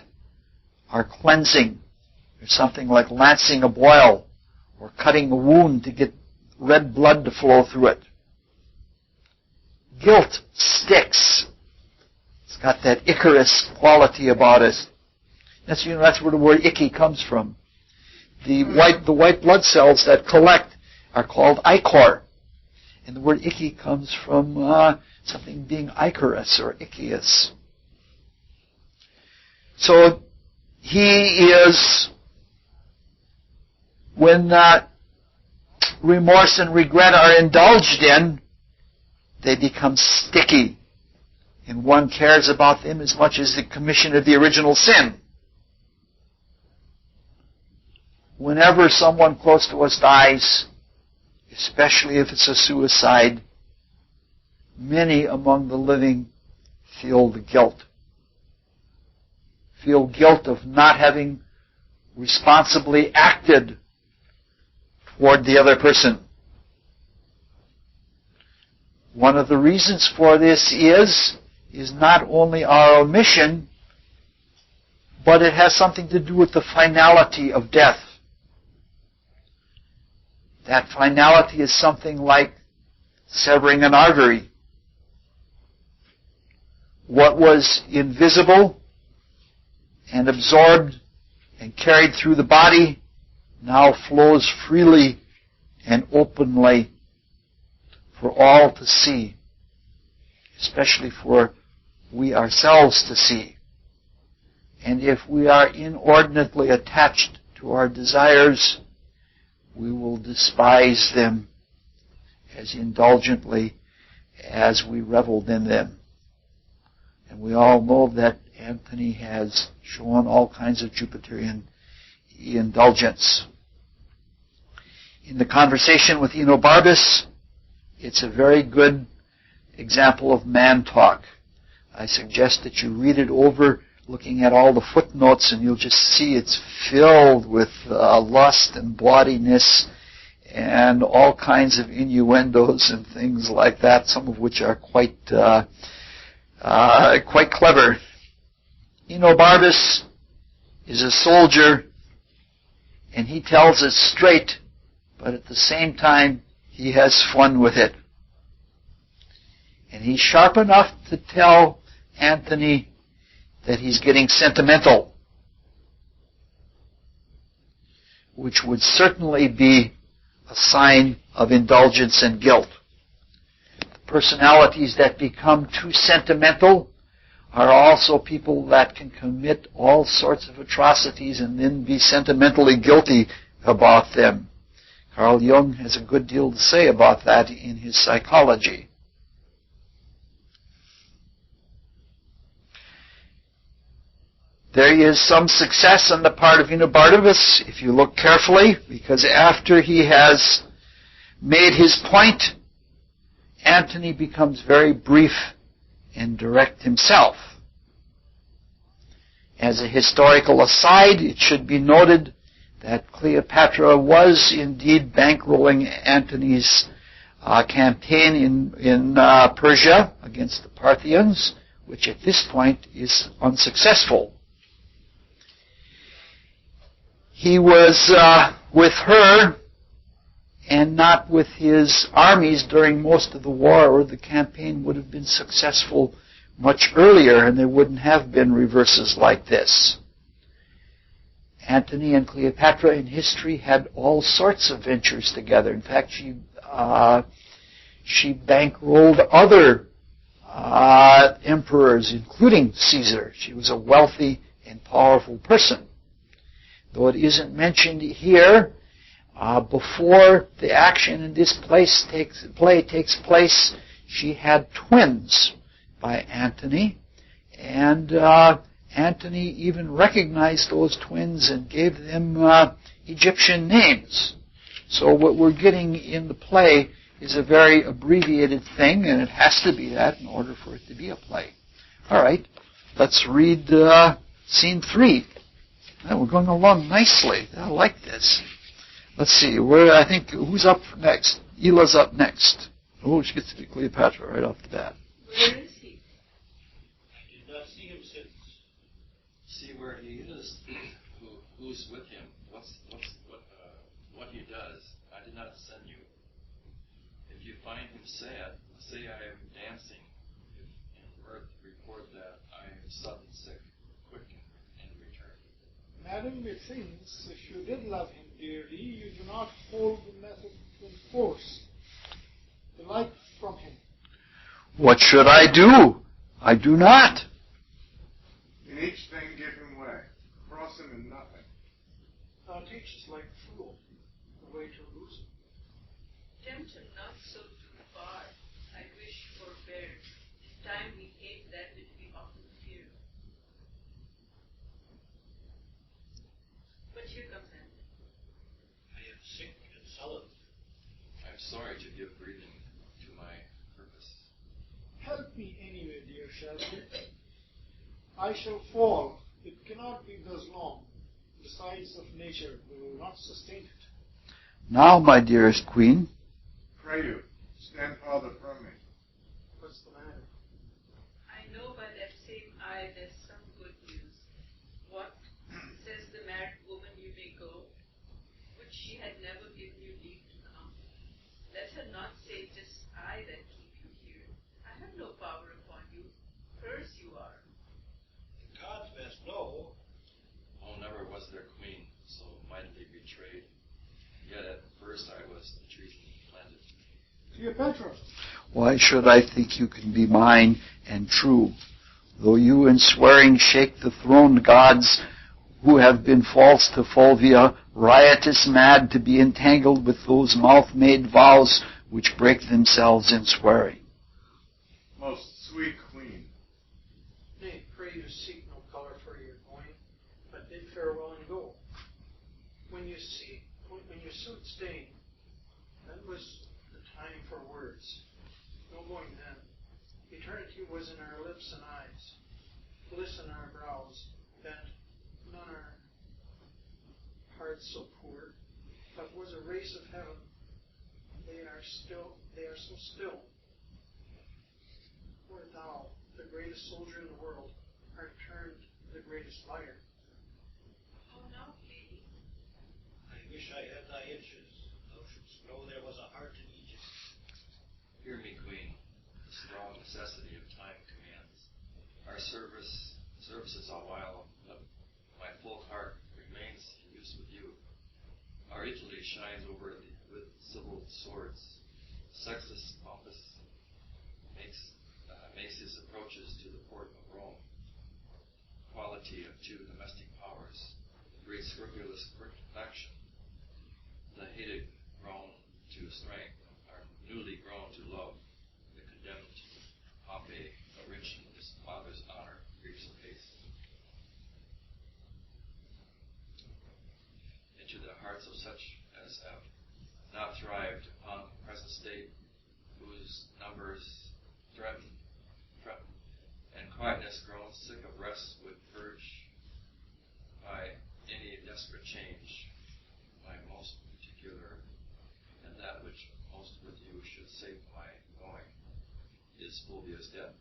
are cleansing. There's something like lancing a boil or cutting a wound to get red blood to flow through it. Guilt sticks. It's got that Icarus quality about it. That's where the word icky comes from. The white blood cells that collect are called ichor. And the word icky comes from something being icarus or ichus. So he is, when remorse and regret are indulged in, they become sticky. And one cares about them as much as the commission of the original sin. Whenever someone close to us dies, especially if it's a suicide, many among the living feel the guilt. Feel guilt of not having responsibly acted toward the other person. One of the reasons for this is not only our omission, but it has something to do with the finality of death. That finality is something like severing an artery. What was invisible and absorbed and carried through the body now flows freely and openly for all to see, especially for we ourselves to see. And if we are inordinately attached to our desires, we will despise them as indulgently as we reveled in them. And we all know that Anthony has shown all kinds of Jupiterian indulgence. In the conversation with Enobarbus, it's a very good example of man talk. I suggest that you read it over, looking at all the footnotes, and you'll just see it's filled with lust and bawdiness and all kinds of innuendos and things like that, some of which are quite clever. Enobarbus is a soldier, and he tells it straight, but at the same time, he has fun with it. And he's sharp enough to tell Anthony that he's getting sentimental, which would certainly be a sign of indulgence and guilt. The personalities that become too sentimental are also people that can commit all sorts of atrocities and then be sentimentally guilty about them. Carl Jung has a good deal to say about that in his Psychology. There is some success on the part of Enobarbus, if you look carefully, because after he has made his point, Antony becomes very brief and direct himself. As a historical aside, it should be noted that Cleopatra was indeed bankrolling Antony's campaign in Persia against the Parthians, which at this point is unsuccessful. He was with her and not with his armies during most of the war, or the campaign would have been successful much earlier and there wouldn't have been reverses like this. Antony and Cleopatra in history had all sorts of ventures together. In fact, she bankrolled other emperors, including Caesar. She was a wealthy and powerful person. Though it isn't mentioned here, before the action in this play takes place, she had twins by Antony, and Antony even recognized those twins and gave them Egyptian names. So what we're getting in the play is a very abbreviated thing, and it has to be that in order for it to be a play. All right, let's read scene 3. We're going along nicely. I like this. Let's see. Who's up next? Ela's up next. Oh, she gets to be Cleopatra right off the bat. Where is he? I did not see him since. See where he is. Who's with him? What he does. I did not send you. If you find him sad, say I am dancing. If in mirth, report that I am sudden sick. Quick and return. Madam, methinks if you did love him dearly, you do not hold the method in force. Delight from him. What should I do? I do not. In each thing give him way. Cross him in nothing. Thou teachest like a fool the way to lose him. Tempt him not so too far. I wish forbear. In time we hate that which we often fear. But here comes Anthony. I am sick and sullen. I'm sorry to give breathing to my purpose. Help me anyway, dear Shakespeare. I shall fall. It cannot be thus long. The sides of nature will not sustain it. Now, my dearest queen. Pray you, stand farther from me. What's the matter? I know by that same eye there's some good news. What it is I that keep you here. I have no power upon you. Curse you are. The gods best know. Oh, never was there queen so mightily betrayed. Yet at first I was the treason planted. Cleopatra, Why should I think you can be mine and true? Though you in swearing shake the throned gods who have been false to Fulvia, riotous mad to be entangled with those mouth-made vows which break themselves in swearing. Most sweet queen, Nay, pray you seek no color for your going, but bid farewell and go. When your suit stained, that was the time for words. No going then. Eternity was in our lips and eyes, bliss in our brows, bent none our hearts so poor, but was a race of heaven. They are so still. For thou, the greatest soldier in the world, art turned the greatest liar. Oh, no, lady. I wish I had thy inches. Thou shouldst know there was a heart in Egypt. Hear me, queen. The strong necessity of time commands. Our services a while, but my full heart remains in use with you. Our Italy shines over with civil swords. Sextus Pompus makes his approaches to the port of Rome. Quality of two domestic powers, great scrupulous perfection. The hated grown to strength are newly grown to love. The condemned Pompey, a rich in his father's honor, reaps apace. Into the hearts of such as have not thrived upon present state, whose numbers threaten, and quietness grown sick of rest would purge by any desperate change, my most particular, and that which most with you should save my going, is Fulvia's death.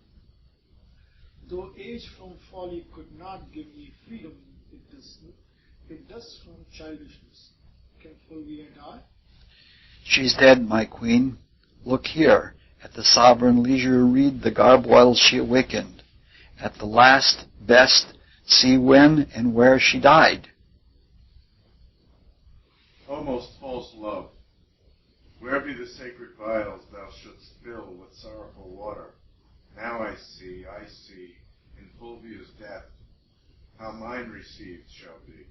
though age from folly could not give me freedom, it does from childishness. Can Fulvia die? She's dead, my queen. Look here. At the sovereign leisure read the garboils she awakened. At the last, best, see when and where she died. O most false love, where be the sacred vials thou shouldst fill with sorrowful water? Now I see, in Fulvia's death, how mine received shall be.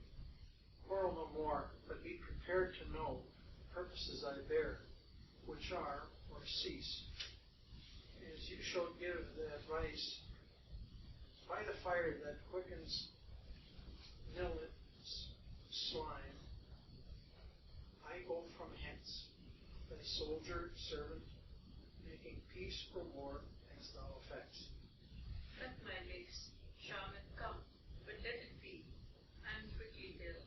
Quarrel no more, but be prepared to know the purposes I bear, which are, or cease. As you shall give the advice, by the fire that quickens Nil's slime, I go from hence, thy soldier, servant, making peace or war as thou affects. Let my lips, Charlotte, come, but let it be. I am quickly ill,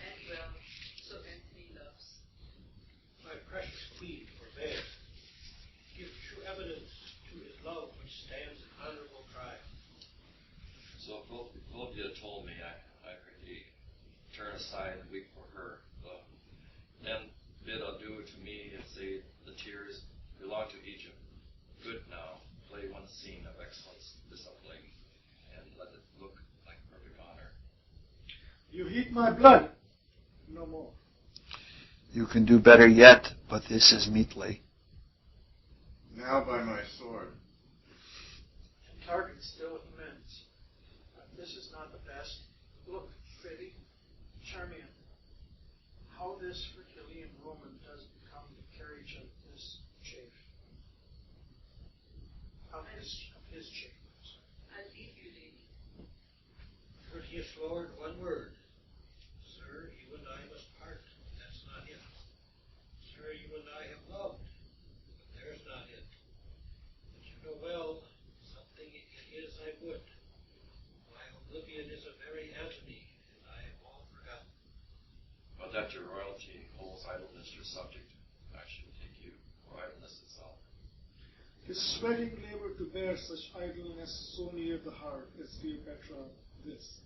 and well, so Anthony loves. My precious queen, forbear. Give true evidence to his love which stands in honorable trial. So Fulvia told me I quickly turn aside and weep for her. Then bid adieu to me and say the tears belong to Egypt. Good now, play one scene of excellence dissembling, and let it look like perfect honor. You heat my blood. No more. You can do better yet, but this is meetly. Now by my sword. And target still immense. But this is not the best. Look, Freddy, Charmian, how this Herculean Roman does become the carriage of this chafe. Of his chafe. I leave you, lady. Courteous Lord, one word. Sir, you and I must part. That's not it. Sir, you and I have loved, but there's not it. But you know well, something it is I would. My oblivion is a very Antony, and I have all forgotten. But that your royalty holds idleness your subject, I should take you for idleness itself. His sweating labor to bear such idleness so near the heart is Cleopatra this.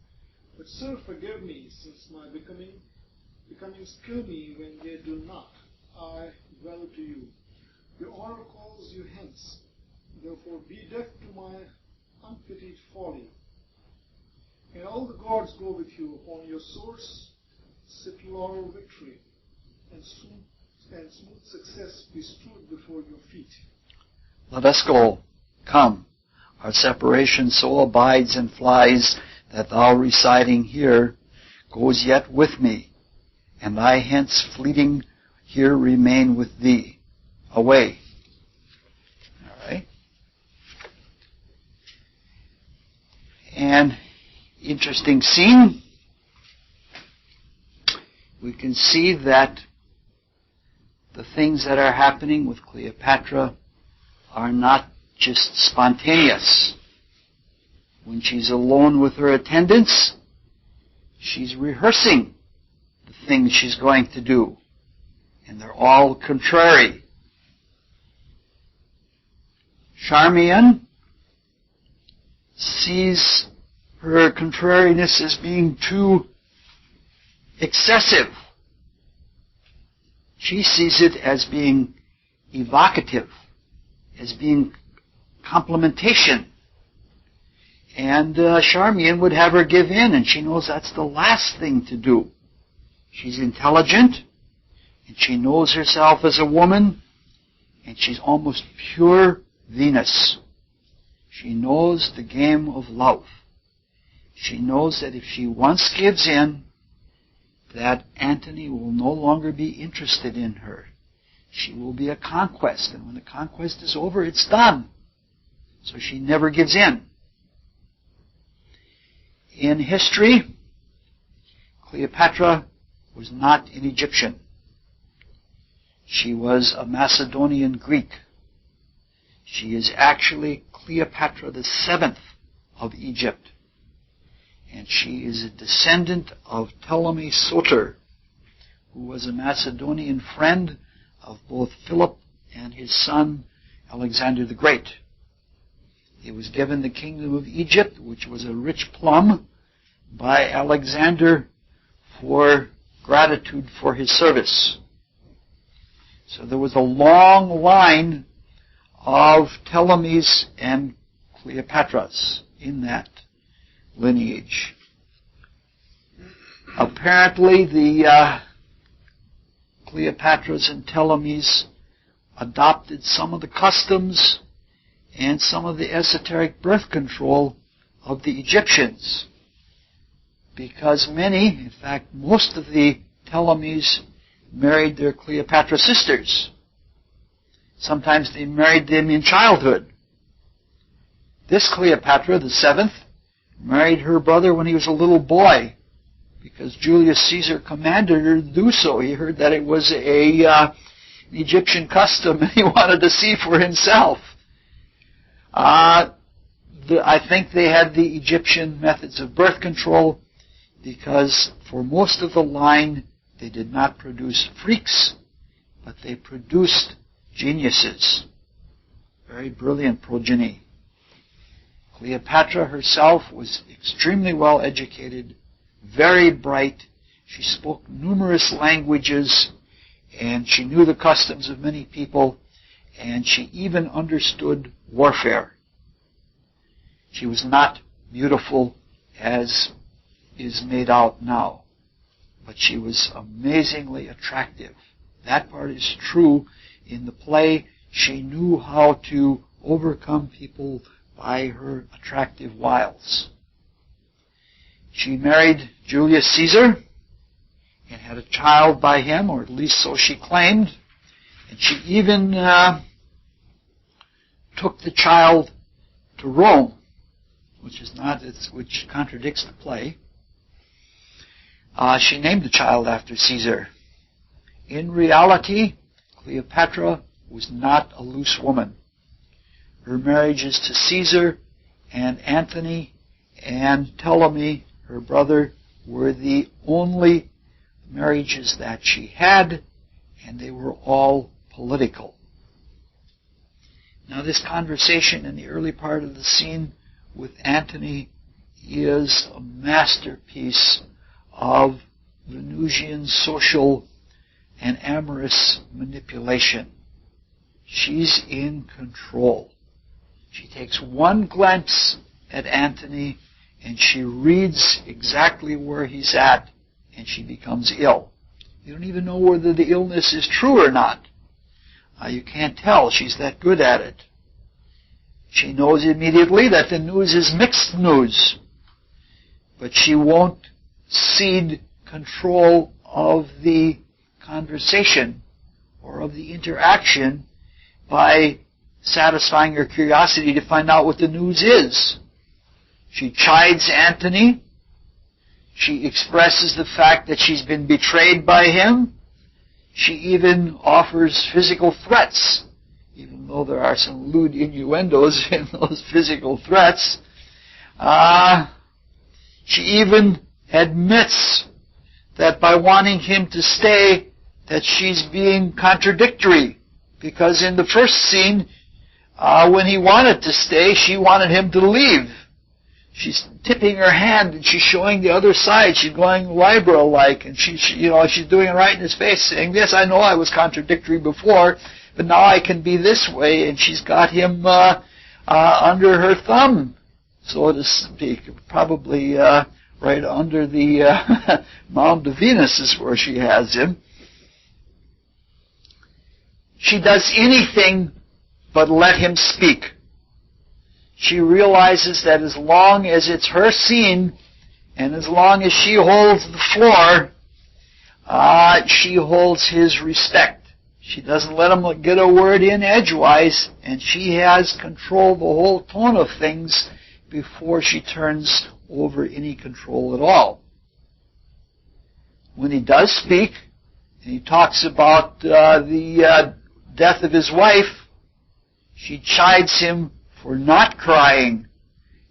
But sir, forgive me, since my becomings kill me when they do not. I, well to you, Your honor calls you hence. Therefore be deaf to my unpitied folly. And all the gods go with you upon your swords, sit laurel victory, and smooth success be strewed before your feet. Let us go. Come. Our separation so abides and flies that thou residing here goes yet with me, and I hence fleeting here remain with thee. Away. All right. And interesting scene. We can see that the things that are happening with Cleopatra are not just spontaneous. When she's alone with her attendants, she's rehearsing the things she's going to do. And they're all contrary. Charmian sees her contrariness as being too excessive. She sees it as being evocative, as being complementation. And Charmian would have her give in, and she knows that's the last thing to do. She's intelligent, and she knows herself as a woman, and she's almost pure Venus. She knows the game of love. She knows that if she once gives in, that Antony will no longer be interested in her. She will be a conquest, and when the conquest is over, it's done. So she never gives in. In history, Cleopatra was not an Egyptian. She was a Macedonian Greek. She is actually Cleopatra the seventh of Egypt. And she is a descendant of Ptolemy Soter, who was a Macedonian friend of both Philip and his son Alexander the Great. He was given the kingdom of Egypt, which was a rich plum, by Alexander for gratitude for his service. So there was a long line of Ptolemies and Cleopatras in that lineage. Apparently the Cleopatras and Ptolemies adopted some of the customs and some of the esoteric birth control of the Egyptians, because many, in fact most of the Ptolemies, married their Cleopatra sisters. Sometimes they married them in childhood. This Cleopatra, the seventh, married her brother when he was a little boy, because Julius Caesar commanded her to do so. He heard that it was an Egyptian custom, and he wanted to see for himself. I think they had the Egyptian methods of birth control, because for most of the line, they did not produce freaks, but they produced geniuses. Very brilliant progeny. Cleopatra herself was extremely well educated, very bright. She spoke numerous languages, and she knew the customs of many people, and she even understood warfare. She was not beautiful as is made out now, but she was amazingly attractive. That part is true. In the play, she knew how to overcome people by her attractive wiles. She married Julius Caesar and had a child by him, or at least so she claimed. And she even took the child to Rome, which contradicts the play. She named the child after Caesar. In reality, Cleopatra was not a loose woman. Her marriages to Caesar and Antony and Ptolemy, her brother, were the only marriages that she had, and they were all political. Now, this conversation in the early part of the scene with Antony is a masterpiece of Venusian social and amorous manipulation. She's in control. She takes one glimpse at Antony and she reads exactly where he's at and she becomes ill. You don't even know whether the illness is true or not. You can't tell. She's that good at it. She knows immediately that the news is mixed news. But she won't cede control of the conversation or of the interaction by satisfying her curiosity to find out what the news is. She chides Antony. She expresses the fact that she's been betrayed by him. She even offers physical threats, even though there are some lewd innuendos in those physical threats. She even admits that by wanting him to stay, that she's being contradictory. Because in the first scene, when he wanted to stay, she wanted him to leave. She's tipping her hand and she's showing the other side. She's going Libra-like, and she's doing it right in his face, saying, "Yes, I know I was contradictory before, but now I can be this way." And she's got him under her thumb, so to speak, probably right under the Mount of Venus is where she has him. She does anything but let him speak. She realizes that as long as it's her scene, and as long as she holds the floor, she holds his respect. She doesn't let him get a word in edgewise, and she has control the whole tone of things before she turns over any control at all. When he does speak, and he talks about the death of his wife, she chides him for not crying.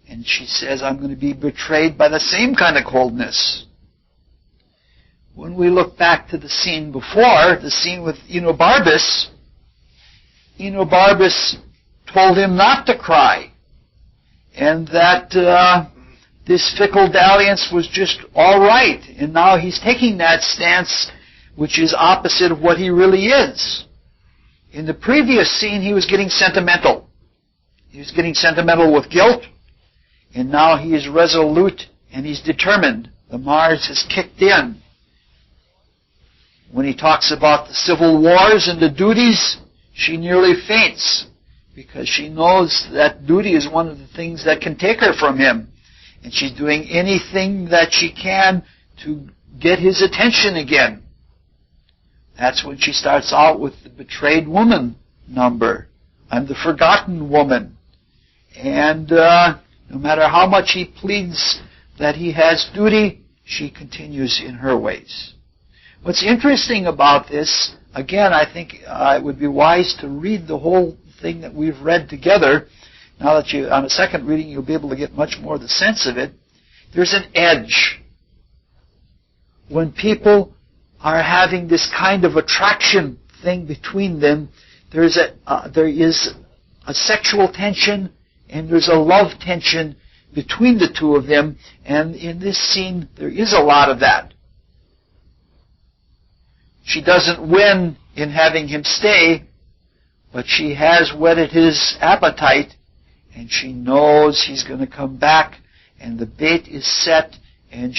And she says, "I'm going to be betrayed by the same kind of coldness." When we look back to the scene before, the scene with Enobarbus told him not to cry. And that this fickle dalliance was just all right. And now he's taking that stance, which is opposite of what he really is. In the previous scene, he was getting sentimental. He was getting sentimental with guilt, and now he is resolute and he's determined. The Mars has kicked in. When he talks about the civil wars and the duties, she nearly faints because she knows that duty is one of the things that can take her from him. And she's doing anything that she can to get his attention again. That's when she starts out with the betrayed woman number. I'm the forgotten woman. And no matter how much he pleads that he has duty, she continues in her ways. What's interesting about this, again, I think it would be wise to read the whole thing that we've read together. Now that on a second reading, you'll be able to get much more of the sense of it. There's an edge. When people are having this kind of attraction thing between them, there is a sexual tension and there's a love tension between the two of them, and in this scene there is a lot of that. She doesn't win in having him stay, but she has whetted his appetite, and she knows he's going to come back, and the bait is set, and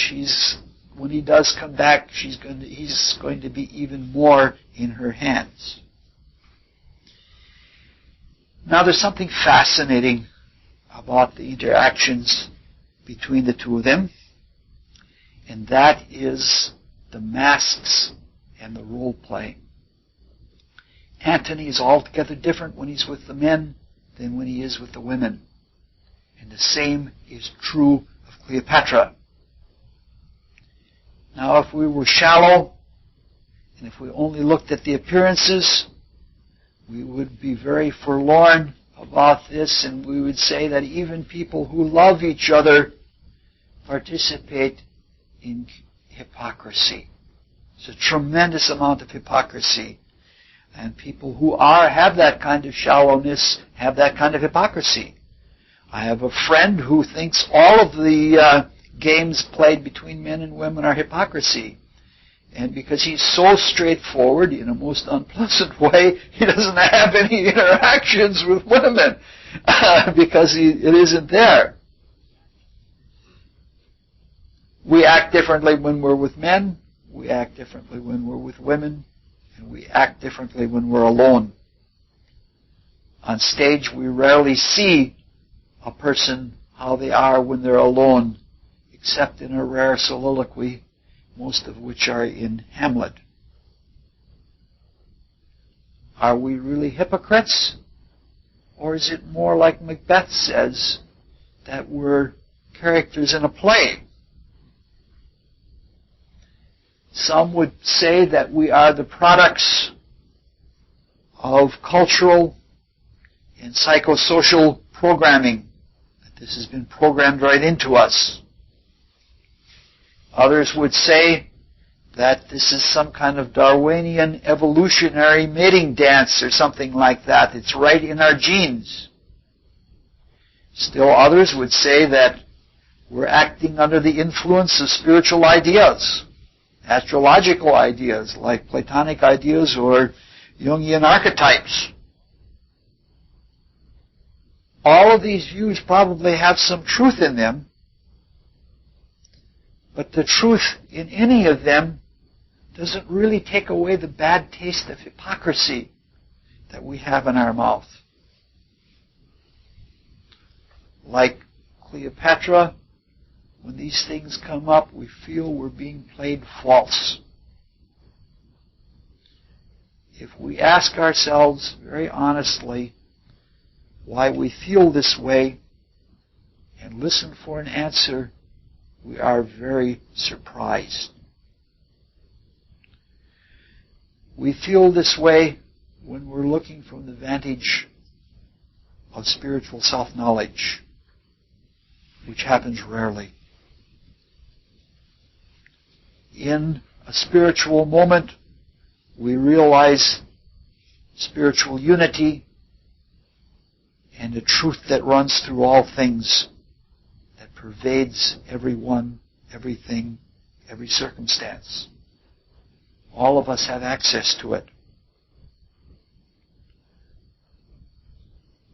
when he does come back, he's going to be even more in her hands. Now there's something fascinating about the interactions between the two of them, and that is the masks and the role playing. Antony is altogether different when he's with the men than when he is with the women. And the same is true of Cleopatra. Now, if we were shallow, and if we only looked at the appearances, we would be very forlorn about this, and we would say that even people who love each other participate in hypocrisy. It's a tremendous amount of hypocrisy. And people who have that kind of shallowness have that kind of hypocrisy. I have a friend who thinks all of the games played between men and women are hypocrisy. And because he's so straightforward in a most unpleasant way, he doesn't have any interactions with women because it isn't there. We act differently when we're with men, we act differently when we're with women, and we act differently when we're alone. On stage, we rarely see a person how they are when they're alone, except in a rare soliloquy, most of which are in Hamlet. Are we really hypocrites? Or is it more like Macbeth says, that we're characters in a play? Some would say that we are the products of cultural and psychosocial programming, that this has been programmed right into us. Others would say that this is some kind of Darwinian evolutionary mating dance or something like that. It's right in our genes. Still others would say that we're acting under the influence of spiritual ideas, astrological ideas like Platonic ideas or Jungian archetypes. All of these views probably have some truth in them, but the truth in any of them doesn't really take away the bad taste of hypocrisy that we have in our mouth. Like Cleopatra, when these things come up, we feel we're being played false. If we ask ourselves very honestly why we feel this way and listen for an answer, we are very surprised. We feel this way when we're looking from the vantage of spiritual self-knowledge, which happens rarely. In a spiritual moment, we realize spiritual unity and a truth that runs through all things, that pervades everyone, everything, every circumstance. All of us have access to it.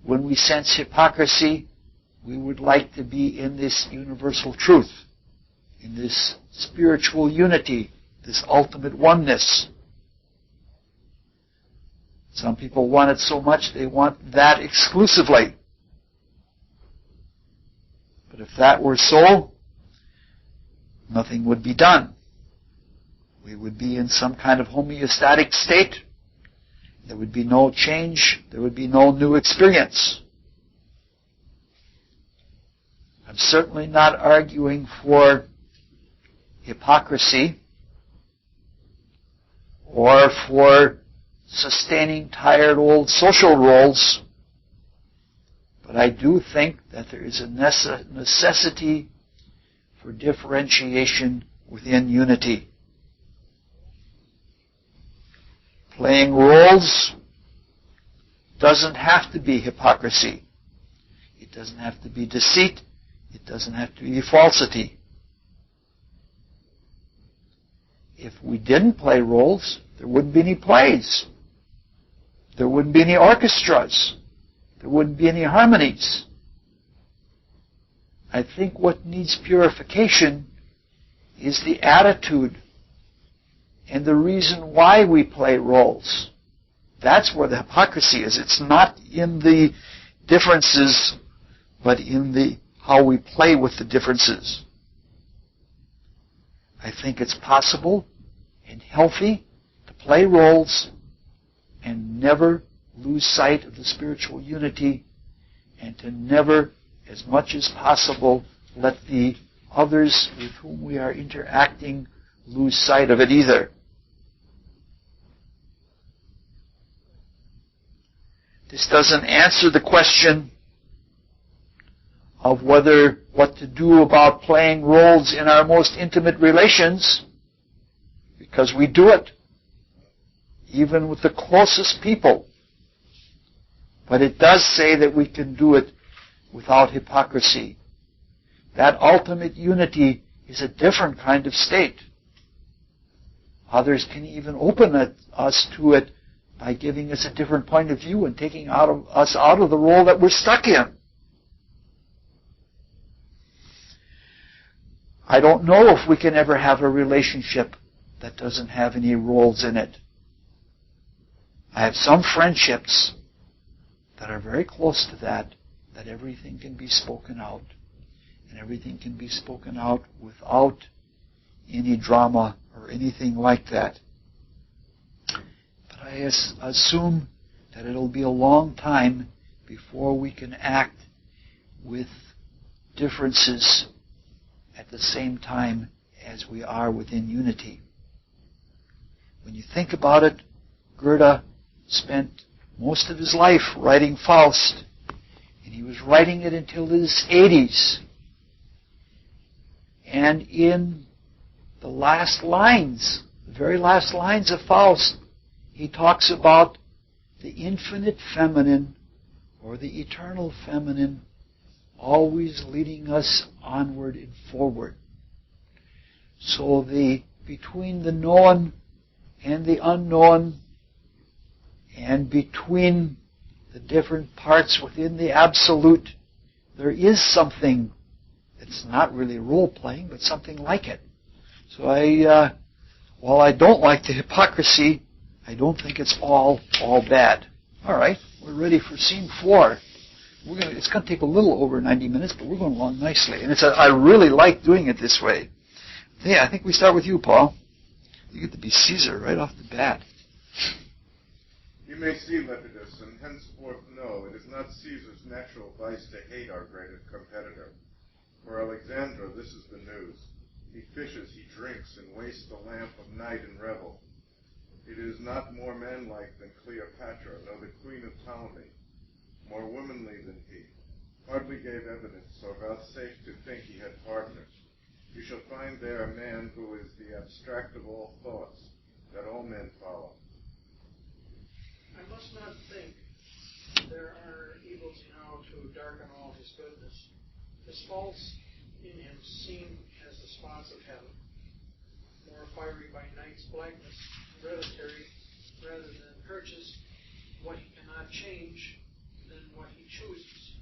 When we sense hypocrisy, we would like to be in this universal truth, in this spiritual unity, this ultimate oneness. Some people want it so much they want that exclusively. But if that were so, nothing would be done. We would be in some kind of homeostatic state. There would be no change. There would be no new experience. I'm certainly not arguing for hypocrisy or for sustaining tired old social roles, but I do think that there is a necessity for differentiation within unity. Playing roles doesn't have to be hypocrisy. It doesn't have to be deceit. It doesn't have to be falsity. If we didn't play roles, there wouldn't be any plays. There wouldn't be any orchestras. There wouldn't be any harmonies. I think what needs purification is the attitude and the reason why we play roles. That's where the hypocrisy is. It's not in the differences, but in how we play with the differences. I think it's possible and healthy to play roles and never lose sight of the spiritual unity, and to never, as much as possible, let the others with whom we are interacting lose sight of it either. This doesn't answer the question of what to do about playing roles in our most intimate relations, because we do it, even with the closest people. But it does say that we can do it without hypocrisy. That ultimate unity is a different kind of state. Others can even open us to it by giving us a different point of view and taking us out of the role that we're stuck in. I don't know if we can ever have a relationship that doesn't have any roles in it. I have some friendships that are very close to that everything can be spoken out. And everything can be spoken out without any drama or anything like that. But I assume that it'll be a long time before we can act with differences at the same time as we are within unity. When you think about it, Goethe spent most of his life writing Faust, and he was writing it until his 80s. And in the last lines, the very last lines of Faust, he talks about the infinite feminine or the eternal feminine always leading us onward and forward. So between the known and the unknown, and between the different parts within the absolute, there is something that's not really role-playing, but something like it. So while I don't like the hypocrisy, I don't think it's all bad. All right, we're ready for scene 4. It's going to take a little over 90 minutes, but we're going along nicely. And I really like doing it this way. Yeah, I think we start with you, Paul. You get to be Caesar right off the bat. You may see, Lepidus, and henceforth know it is not Caesar's natural vice to hate our greatest competitor. For Alexandra, this is the news. He fishes, he drinks, and wastes the lamp of night in revel. It is not more manlike than Cleopatra, nor the queen of Ptolemy, more womanly than he. Hardly gave evidence, or vouchsafed to think he had partners. You shall find there a man who is the abstract of all thoughts, that all men follow. I must not think there are evils now to darken all his goodness. His faults in him seem as the spots of heaven, more fiery by night's blackness, hereditary rather than purchased, what he cannot change than what he chooses.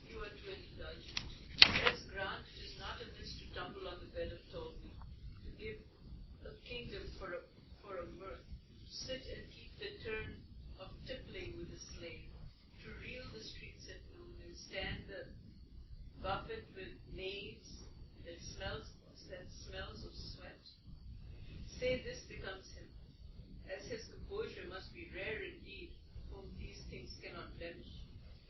You are too indulgent. As grant it is not amiss to tumble on the bed of Ptolemy, to give a kingdom for a mirth, to sit and keep the turn of tippling with a slave, to reel the streets at noon and stand the buffet with knaves that smells of sweat. Say this becomes him, as his composure must be rare indeed, whom these things cannot blemish.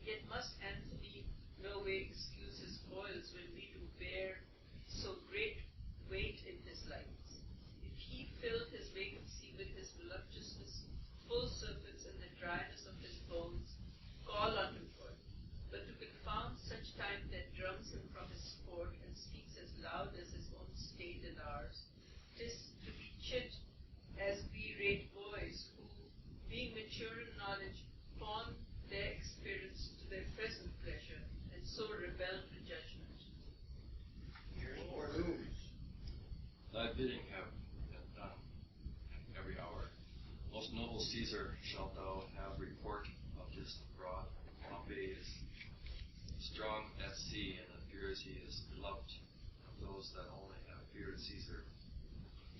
Yet must Anthony no way excuse his foils when we do bear so great weight in his likeness. If he filled his vacancy with his voluptuousness, full surfeits and the dryness of his bones, call on him for it. But to confound such time that drums him from his sport and speaks as loud as his own state and ours, 'tis to be chid as we rate boys who, being mature in knowledge, pawn their experience to their present pleasure, and so rebel to judgment. Here's more news. Thy bidding have been done every hour. Most noble Caesar, shalt thou have report of his abroad. Pompey is strong at sea, and it appears he is beloved of those that only have feared Caesar.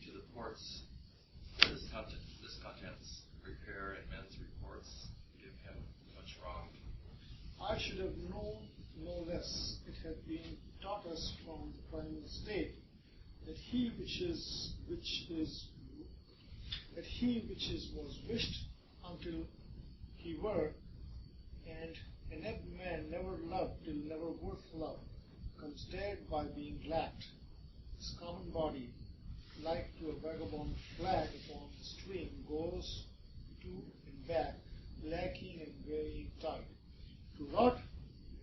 To the ports, this contents repair and men's reports give him much wrong. I should have known no less. It had been taught us from the primal state that he which was wished until he were, and an inept man never loved till never worth love, comes dead by being lacked. His common body, like to a vagabond flag upon the stream, goes to and back, lacking and very tight, to rot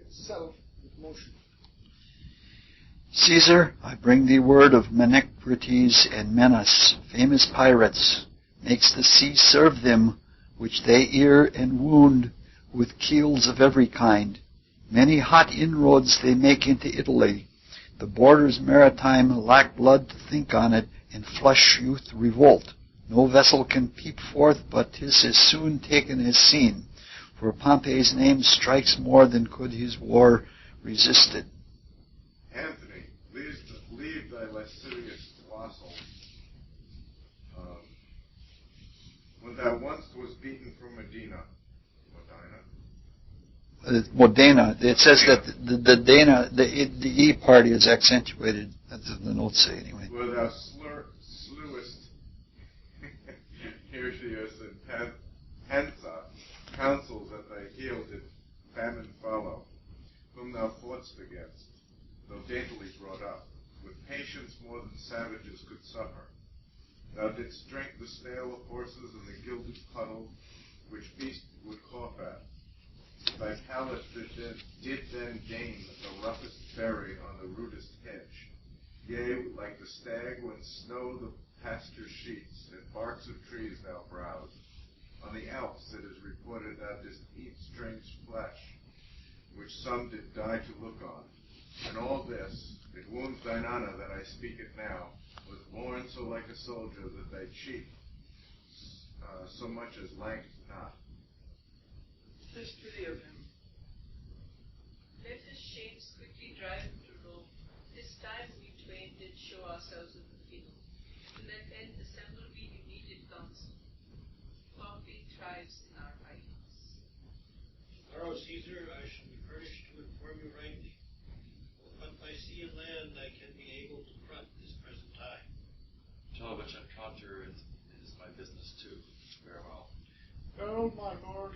itself with motion. Caesar, I bring thee word of Menecrates and Menas, famous pirates, makes the sea serve them, which they ear and wound with keels of every kind. Many hot inroads they make into Italy. The borders maritime lack blood to think on it, in flush youth revolt. No vessel can peep forth, but 'tis as soon taken as seen. For Pompey's name strikes more than could his war resisted. Anthony, leave thy lascivious wassail. When thou once was beaten from Modena. It says that the E part is accentuated. That's what the notes say anyway. Where thou slewest Hirtius and Pansa, consuls at thy heel did famine follow, whom thou fought'st against, though daintily brought up, with patience more than savages could suffer. Thou didst drink the stale of horses and the gilded puddle, which beast would cough at. Thy palate did then gain the roughest berry on the rudest hedge. Yea, like the stag when snow the pasture sheets, and barks of trees thou browse. On the Alps it is reported thou didst eat strange flesh, which some did die to look on. And all this, it wounds thine honor that I speak it now, was born so like a soldier that thy cheek so much as lanked not. History of him. Let his shames quickly drive him to Rome. This time we twain did show ourselves in the field. To that end assemble we united council. Pompey thrives in our writings. Tomorrow, Caesar, I shall be furnished to inform you rightly. What by sea and land I can be able to front this present time. Tell which encounter is my business too. Farewell. Farewell, my lord.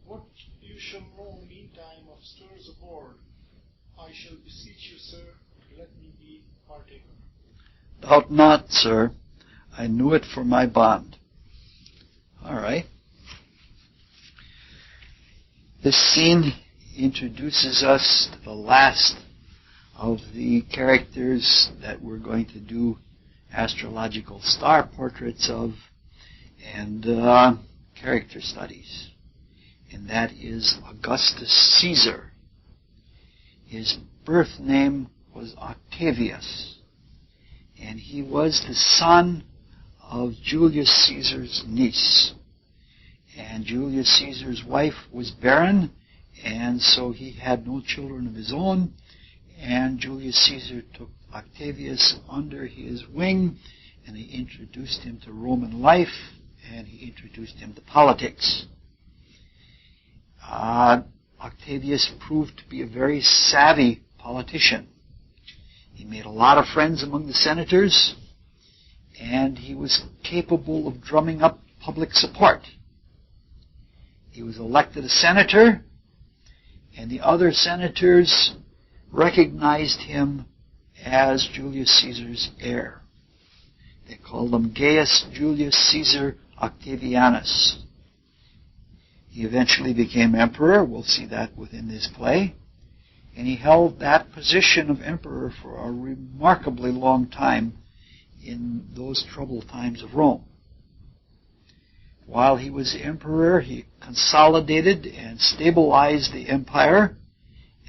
What you shall know meantime of stirs aboard, I shall beseech you, sir, to let me be partaker. Doubt not, sir. I knew it for my bond. All right. This scene introduces us to the last of the characters that we're going to do astrological star portraits of and character studies. And that is Augustus Caesar. His birth name was Octavius, and he was the son of Julius Caesar's niece. And Julius Caesar's wife was barren, and so he had no children of his own, and Julius Caesar took Octavius under his wing, and he introduced him to Roman life, and he introduced him to politics. Octavius proved to be a very savvy politician. He made a lot of friends among the senators, and he was capable of drumming up public support. He was elected a senator, and the other senators recognized him as Julius Caesar's heir. They called him Gaius Julius Caesar Octavianus. He eventually became emperor. We'll see that within this play. And he held that position of emperor for a remarkably long time in those troubled times of Rome. While he was emperor, he consolidated and stabilized the empire,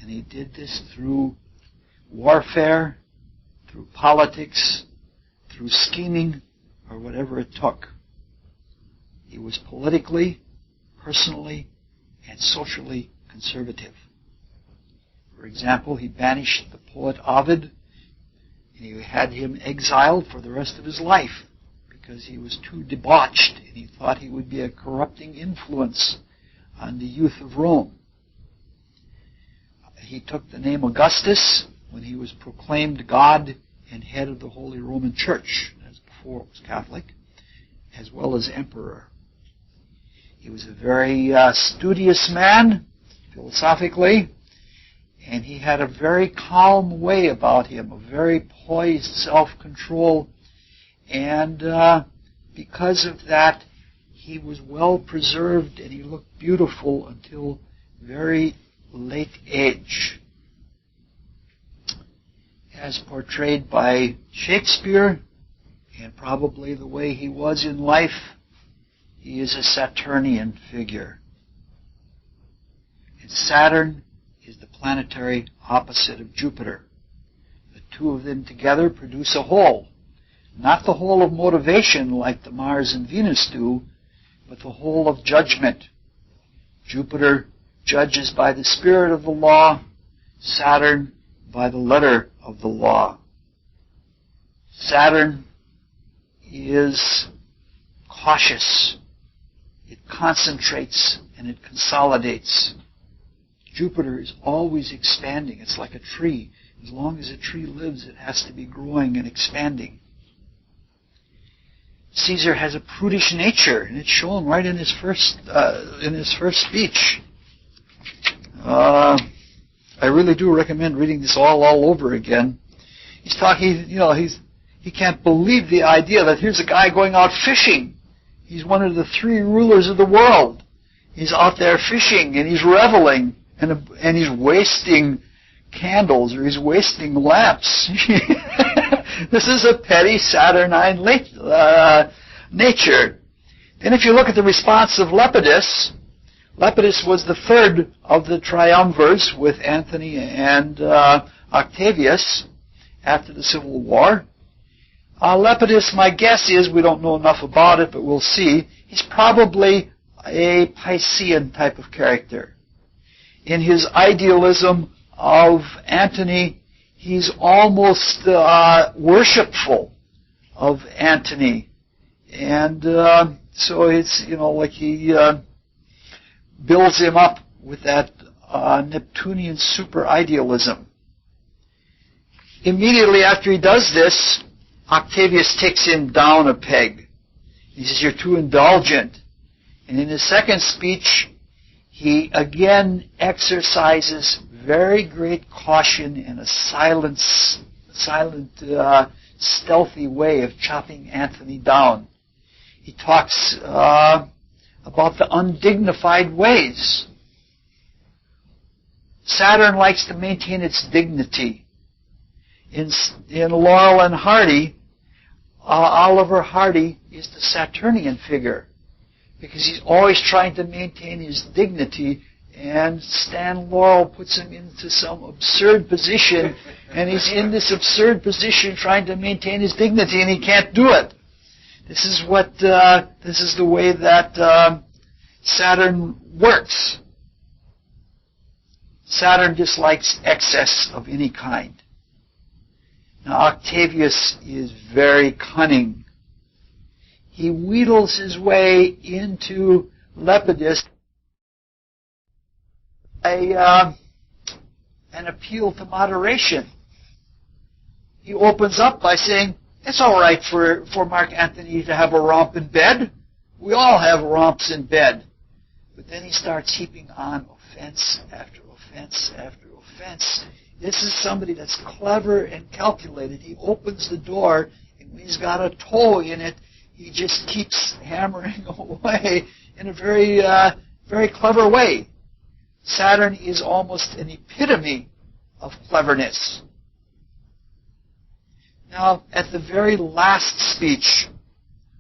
and he did this through warfare, through politics, through scheming, or whatever it took. He was politically, personally, and socially conservative. For example, he banished the poet Ovid, and he had him exiled for the rest of his life because he was too debauched, and he thought he would be a corrupting influence on the youth of Rome. He took the name Augustus when he was proclaimed God and head of the Holy Roman Church, as before it was Catholic, as well as emperor. He was a very studious man, philosophically, and he had a very calm way about him, a very poised self-control, and because of that, he was well preserved and he looked beautiful until very late age. As portrayed by Shakespeare, and probably the way he was in life, he is a Saturnian figure. And Saturn is the planetary opposite of Jupiter. The two of them together produce a whole. Not the whole of motivation like the Mars and Venus do, but the whole of judgment. Jupiter judges by the spirit of the law, Saturn by the letter of the law. Saturn is cautious. It concentrates and it consolidates. Jupiter is always expanding. It's like a tree. As long as a tree lives, it has to be growing and expanding. Caesar has a prudish nature, and it's shown right in his first speech. I really do recommend reading this all over again. He's talking, he can't believe the idea that here's a guy going out fishing. He's one of the 3 rulers of the world. He's out there fishing and he's reveling and he's wasting candles or he's wasting lamps. This is a petty Saturnine nature. Then if you look at the response of Lepidus, Lepidus was the third of the triumvirs with Antony and Octavius after the Civil War. Lepidus, my guess is, we don't know enough about it, but we'll see, he's probably a Piscean type of character. In his idealism of Antony, he's almost worshipful of Antony. And so it's, like he builds him up with that Neptunian super idealism. Immediately after he does this, Octavius takes him down a peg. He says, you're too indulgent. And in his second speech, he again exercises very great caution and a silent, stealthy way of chopping Antony down. He talks about the undignified ways. Saturn likes to maintain its dignity. In Laurel and Hardy, Oliver Hardy is the Saturnian figure because he's always trying to maintain his dignity, and Stan Laurel puts him into some absurd position, and he's in this absurd position trying to maintain his dignity, and he can't do it. This is the way that Saturn works. Saturn dislikes excess of any kind. Now, Octavius is very cunning. He wheedles his way into Lepidus an appeal to moderation. He opens up by saying, it's all right for Mark Antony to have a romp in bed. We all have romps in bed. But then he starts heaping on offense after offense after offense. This is somebody that's clever and calculated. He opens the door, and when he's got a toe in it, he just keeps hammering away in a very, very clever way. Saturn is almost an epitome of cleverness. Now, at the very last speech,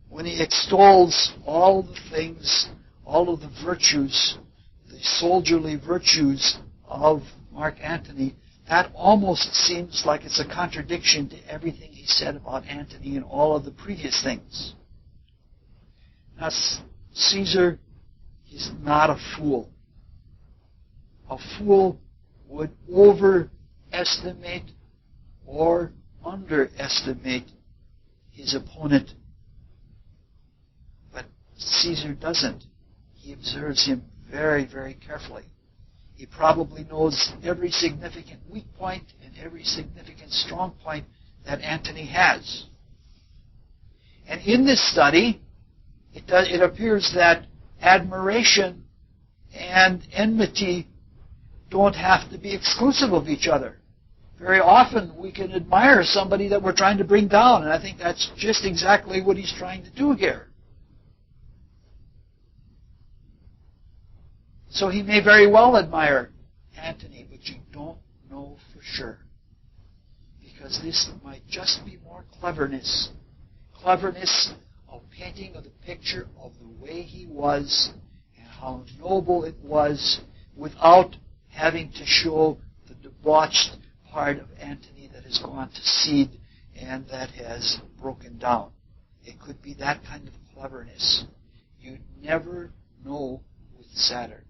when he extols all the things, all of the virtues, the soldierly virtues of Mark Antony, that almost seems like it's a contradiction to everything he said about Antony and all of the previous things. Now, Caesar is not a fool. A fool would overestimate or underestimate his opponent. But Caesar doesn't. He observes him very, very carefully. He probably knows every significant weak point and every significant strong point that Antony has. And in this study, it appears that admiration and enmity don't have to be exclusive of each other. Very often we can admire somebody that we're trying to bring down, and I think that's just exactly what he's trying to do here. So he may very well admire Antony, but you don't know for sure. Because this might just be more cleverness. Cleverness of painting of the picture of the way he was and how noble it was without having to show the debauched part of Antony that has gone to seed and that has broken down. It could be that kind of cleverness. You never know with Saturn.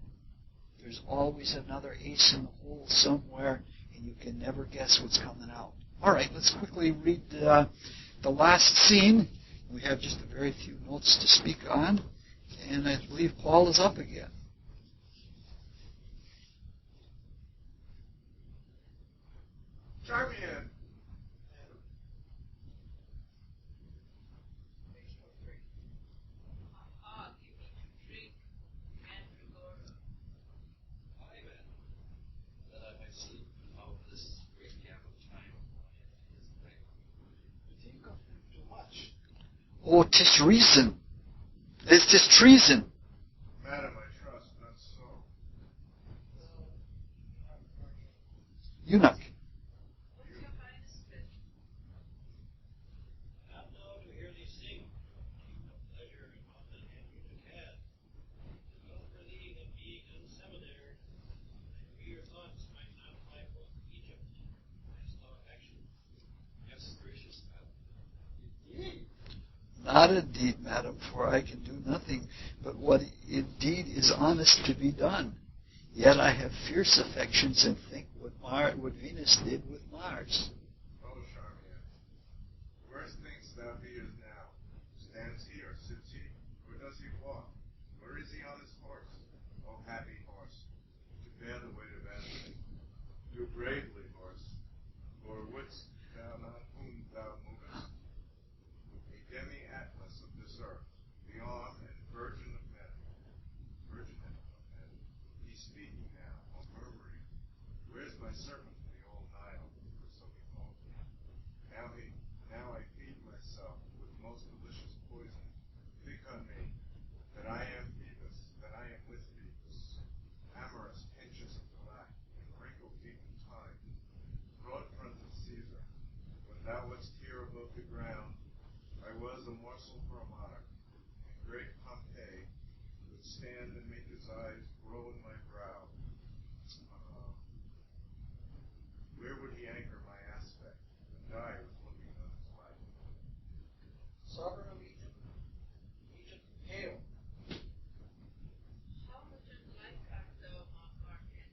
There's always another ace in the hole somewhere, and you can never guess what's coming out. All right, let's quickly read the last scene. We have just a very few notes to speak on, and I believe Paul is up again. Charmian! Aha, give me to drink, Mandragora. Why then? That I might sleep out this great gap of time in his brain. You think of him too much. Oh, 'tis reason. It's just treason. Madam, I trust not so. Eunuch. What's your highness bid? Not now to hear thee sing, keep the pleasure and often hand you to cad. Well for thee that being unseminared, thy freer thoughts might not fly forth Egypt, as thou action. Yes, gracious madam. Not indeed, madam, for I can do nothing but what indeed is honest to be done. Yet I have fierce affections and think what Venus did with Mars. Oh, Charmian, where thinkst thou he is now? Stands he or sits he? Or does he walk? Where is he on his horse? Oh, happy horse, to bear the weight of anything. Do bravely, horse, for wouldst thou not whom thou movest? A demi-atlas of this earth, the arm and virgin of men. Virginate of men. He's speaking now, or murmuring. Where's my servant, the old Nile, for so he called me? Now I feed myself with most delicious poison. Think on me, that I am Phoebus, that I am with Phoebus. Amorous pinches of black, and wrinkled deep in time. Broad-fronted Caesar, when thou wast here above the ground, I was a morsel for a monarch, and great Pompey would stand and make his eyes grow in my brow. Where would he anchor my aspect, and die with looking on his life? Sovereign of Egypt, Egypt, hail. How much unlike art thou, Mark Arkin?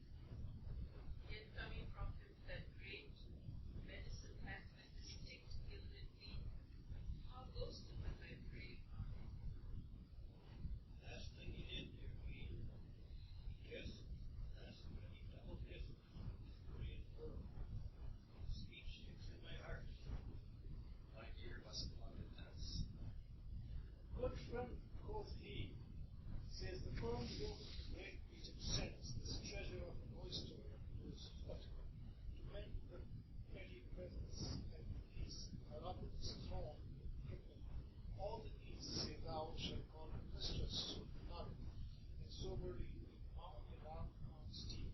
Yet coming from him that great medicine hath with distinct gilded beam. How goes it with thy brave army? Last thing he did, dear queen, he kissed, last when he double kissed, Korean pearl. Speech sticks in my heart. My ear must plug in this. Good friend, quoth he, says the firm yoke great Egypt sends this treasure of an oyster to his foot, to mend the petty presence and peace corrupted his throne, give him all the needs, say thou shalt call her mistress, nodded, and soberly mount the dark on steep,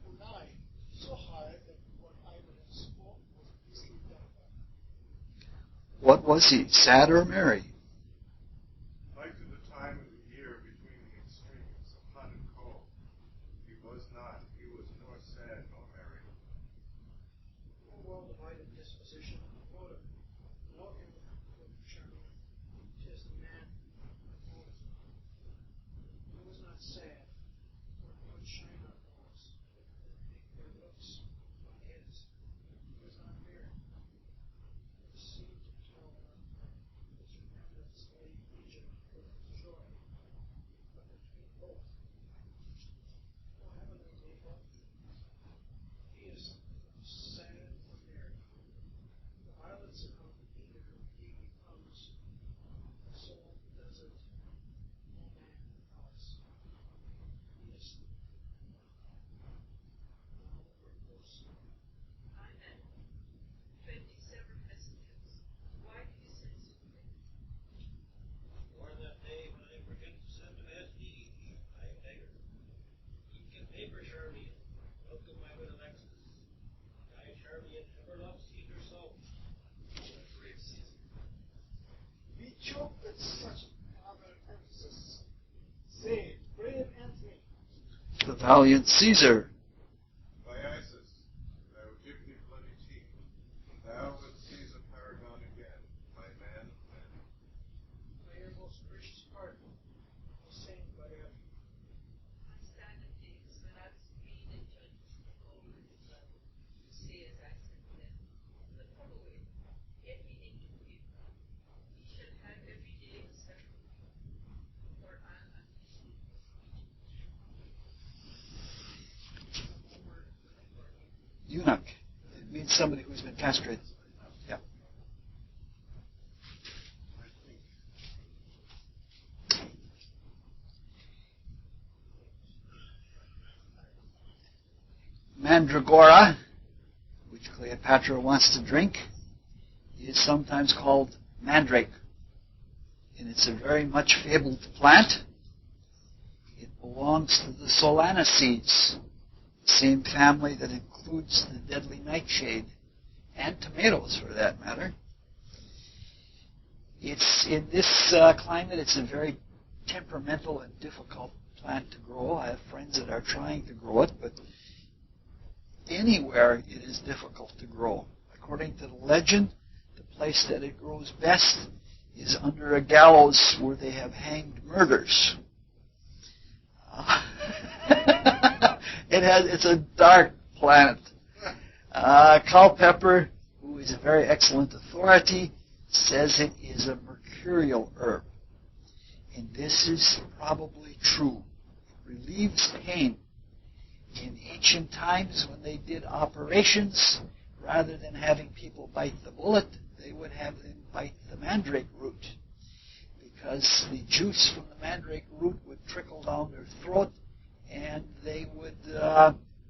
who nigh so high that what I would have spoke was easily done by. What was he, sad or merry? Like to the time of the year between the extremes of hot and cold. He was nor sad nor merry. O well-divided disposition, motive, know him with Charmian. 'Tis the man of motive. He was not sad, for good China knows that their looks on his. He was not merry. It seemed to tell her his remembrance lay Egypt for his joy, but between both. O heavenly Mabel, he is sad or merry. The violets of either he becomes, so does it no man else. He is now verbose. I then, 27 messages. Why do you send so many? Or that day when I forget to send him as need, I beggar. Ink and paper, Charmian, welcome my wit Alexis. I, Charmian, ever loved Caesar so. What brave Caesar. We choke at such another emphasis. Say, brave Antony, The valiant Caesar. By Isis, I would give thee bloody teeth. Thou but see Eunuch. It means somebody who's been castrated. Yeah. Mandragora, which Cleopatra wants to drink, is sometimes called mandrake. And it's a very much fabled plant. It belongs to the Solanaceae, the same family that includes the deadly nightshade, and tomatoes for that matter. It's in this climate, it's a very temperamental and difficult plant to grow. I have friends that are trying to grow it, but anywhere it is difficult to grow. According to the legend, the place that it grows best is under a gallows where they have hanged murderers. It's a dark plant. Culpeper, who is a very excellent authority, says it is a mercurial herb. And this is probably true. It relieves pain. In ancient times, when they did operations, rather than having people bite the bullet, they would have them bite the mandrake root, because the juice from the mandrake root would trickle down their throat and they would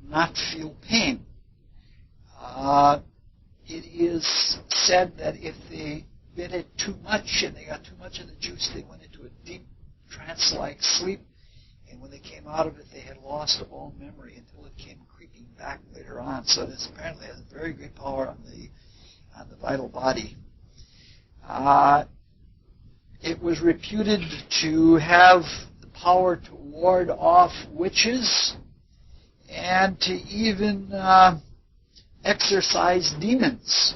not feel pain. It is said that if they bit it too much and they got too much of the juice, they went into a deep trance-like sleep, and when they came out of it, they had lost all memory until it came creeping back later on. So this apparently has a very great power on the vital body. It was reputed to have the power to ward off witches and to even exorcise demons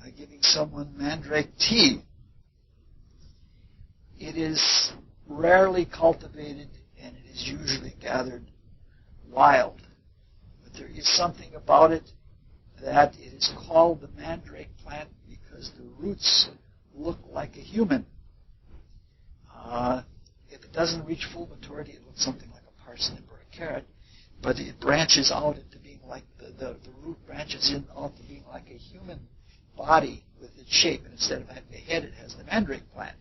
by giving someone mandrake tea. It is rarely cultivated and it is usually gathered wild. But there is something about it that it is called the mandrake plant because the roots look like a human. If it doesn't reach full maturity, it looks something like a parsnip or a carrot, but it branches out into being like the root branches in out to being like a human body with its shape, and instead of having a head, it has the mandrake plant.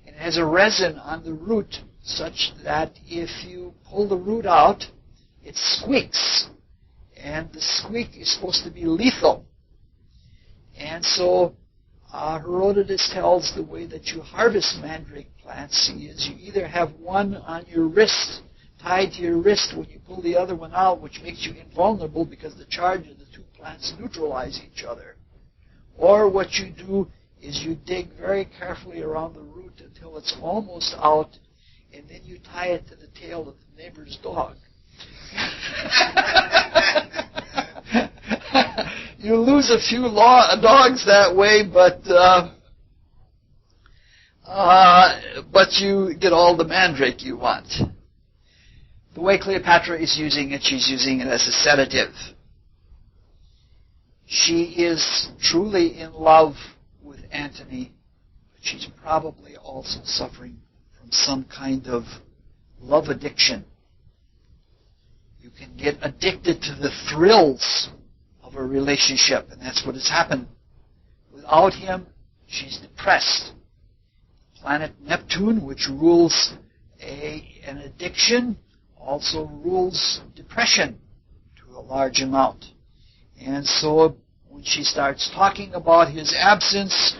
And it has a resin on the root such that if you pull the root out, it squeaks. And the squeak is supposed to be lethal. And so Herodotus tells the way that you harvest mandrake plants is you either have one on your wrist, tied to your wrist when you pull the other one out, which makes you invulnerable because the charge of the two plants neutralize each other. Or what you do is you dig very carefully around the root until it's almost out, and then you tie it to the tail of the neighbor's dog. You lose a few dogs that way, but you get all the mandrake you want. The way Cleopatra is using it, she's using it as a sedative. She is truly in love with Antony, but she's probably also suffering from some kind of love addiction. You can get addicted to the thrills of a relationship, and that's what has happened. Without him, she's depressed. Planet Neptune, which rules an addiction, also rules depression to a large amount. And so when she starts talking about his absence,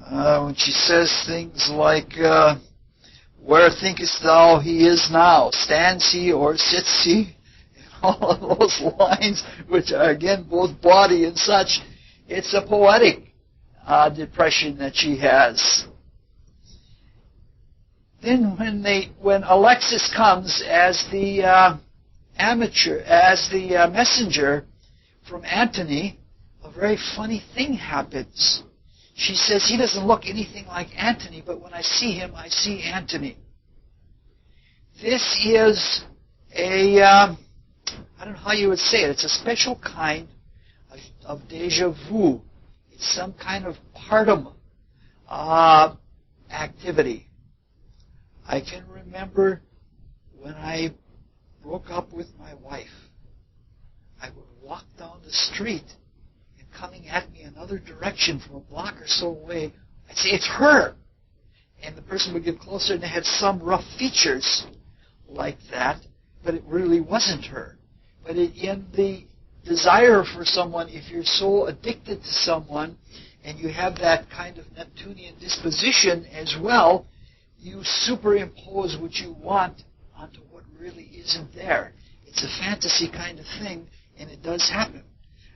when she says things like, where thinkest thou he is now? Stands he or sits he? All of those lines, which are again both bawdy and such, it's a poetic depression that she has. Then when Alexis comes as the messenger from Antony, a very funny thing happens. She says he doesn't look anything like Antony, but when I see him, I see Antony. This is I don't know how you would say it. It's a special kind of deja vu. It's some kind of partum activity. I can remember when I broke up with my wife, I would walk down the the street and coming at me another direction from a block or so away, I'd say, it's her. And the person would get closer and they had some rough features like that, but it really wasn't her. But in the desire for someone, if you're so addicted to someone and you have that kind of Neptunian disposition as well, you superimpose what you want onto what really isn't there. It's a fantasy kind of thing, and it does happen.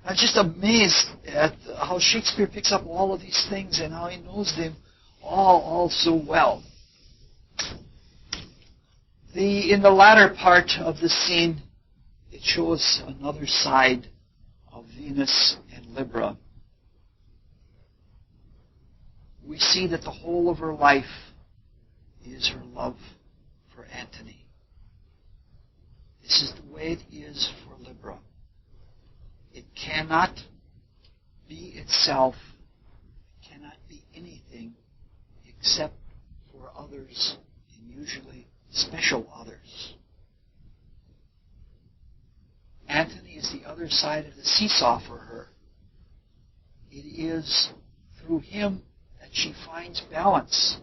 I'm just amazed at how Shakespeare picks up all of these things and how he knows them all so well. In the latter part of the scene, it shows another side of Venus and Libra. We see that the whole of her life is her love for Antony. This is the way it is for Libra. It cannot be itself. It cannot be anything except for others, and usually special others. Antony is the other side of the seesaw for her. It is through him that she finds balance,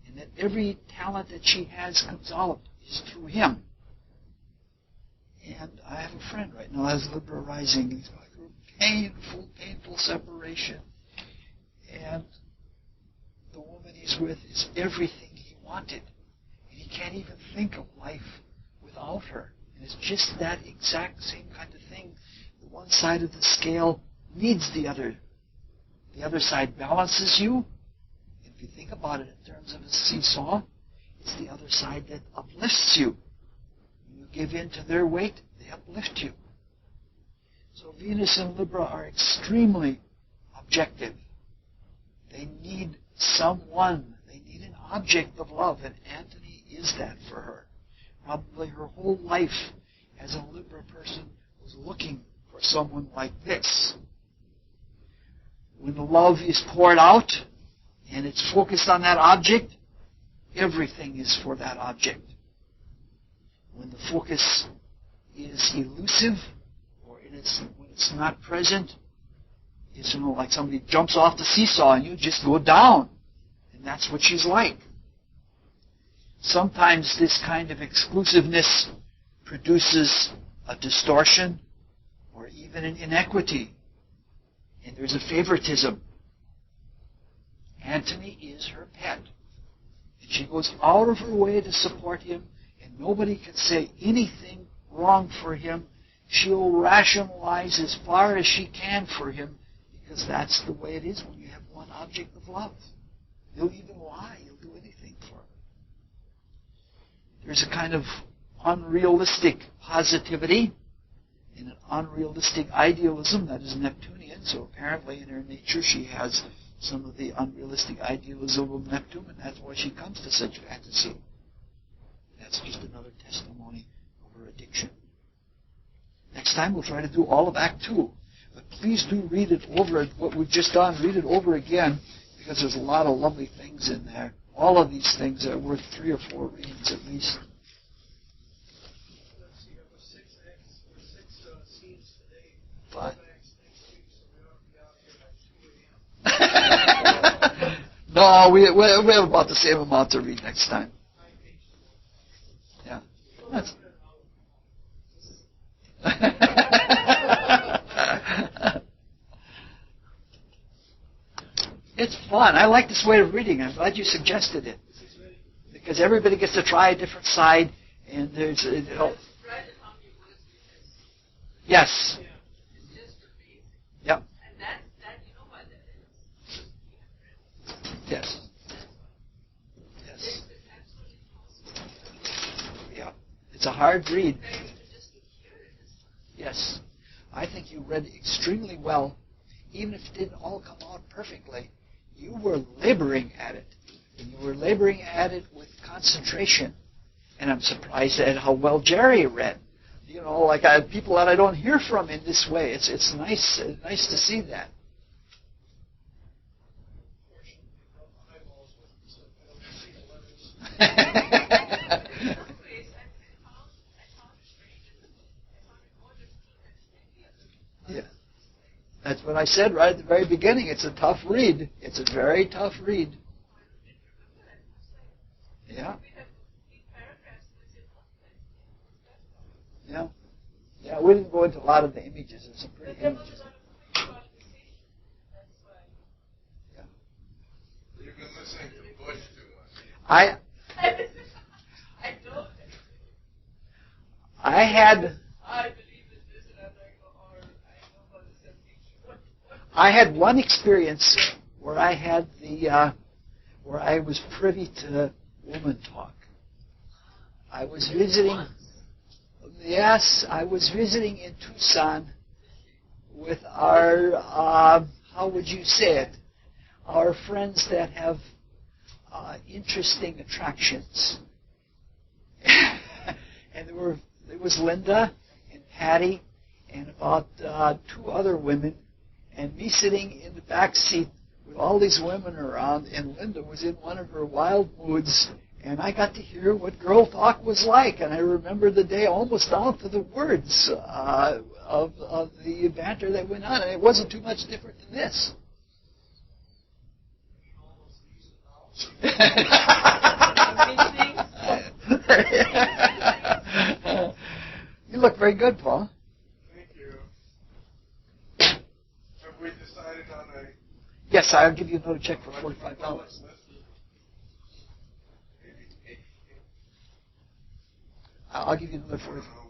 and that every talent that she has comes out is through him. And I have a friend right now, has Libra rising. He's going through painful separation. And the woman he's with is everything he wanted. And he can't even think of life without her. And it's just that exact same kind of thing. The one side of the scale needs the other. The other side balances you. And if you think about it in terms of a seesaw, it's the other side that uplifts you. When you give in to their weight, they uplift you. So Venus and Libra are extremely objective. They need someone. They need an object of love, and Antony is that for her. Probably her whole life as a Libra person was looking for someone like this. When the love is poured out and it's focused on that object, everything is for that object. When the focus is elusive, or when it's not present, it's like somebody jumps off the seesaw and you just go down. And that's what she's like. Sometimes this kind of exclusiveness produces a distortion or even an inequity. And there's a favoritism. Antony is her pet. And she goes out of her way to support him, and nobody can say anything wrong for him. She'll rationalize as far as she can for him, because that's the way it is when you have one object of love. You'll even lie. You'll do anything for him. There's a kind of unrealistic positivity and an unrealistic idealism that is Neptunian. So apparently in her nature she has some of the unrealistic idealism of Neptune, and that's why she comes to such fantasy. That's just another testimony of her addiction. Next time we'll try to do all of Act 2. But please do read it over, what we've just done, read it over again, because there's a lot of lovely things in there. All of these things are worth 3 or 4 readings at least. Let's see, that was 6 acts or 6 scenes today. Fine. 5 acts next week, so we ought to be out here at 2 a.m. No, we have about the same amount to read next time. 9 pages. Yeah. That's It's fun. I like this way of reading. I'm glad you suggested it. Because everybody gets to try a different side, and there's... Right at how many words it is. Yes. It's just a basic. Yep. And that you know what that is. Yes. Yes. It's absolutely possible. Yeah. It's a hard read. Maybe to just be curious. Yes. I think you read extremely well. Even if it didn't all come out perfectly, you were laboring at it. And you were laboring at it with concentration. And I'm surprised at how well Jerry read. You know, like I have people that I don't hear from in this way. It's nice to see that. In some ways, I found it strange. I found it more difficult than any other. Yeah. That's what I said right at the very beginning. It's a tough read. It's a very tough read. Yeah. Yeah. Yeah, we didn't go into a lot of the images. There's some pretty images. Yeah. You've been listening to Bush too much. I had one experience where I had where I was privy to woman talk. I was visiting. Yes, I was visiting in Tucson with our how would you say it? Our friends that have interesting attractions. And there was Linda and Patty and about 2 other women, and me sitting in the back seat with all these women around, and Linda was in one of her wild moods, and I got to hear what girl talk was like, and I remember the day almost down to the words of the banter that went on, and it wasn't too much different than this. You look very good, Paul. Thank you. Have we decided on a... Yes, I'll give you another check for $45. I'll give you another $45.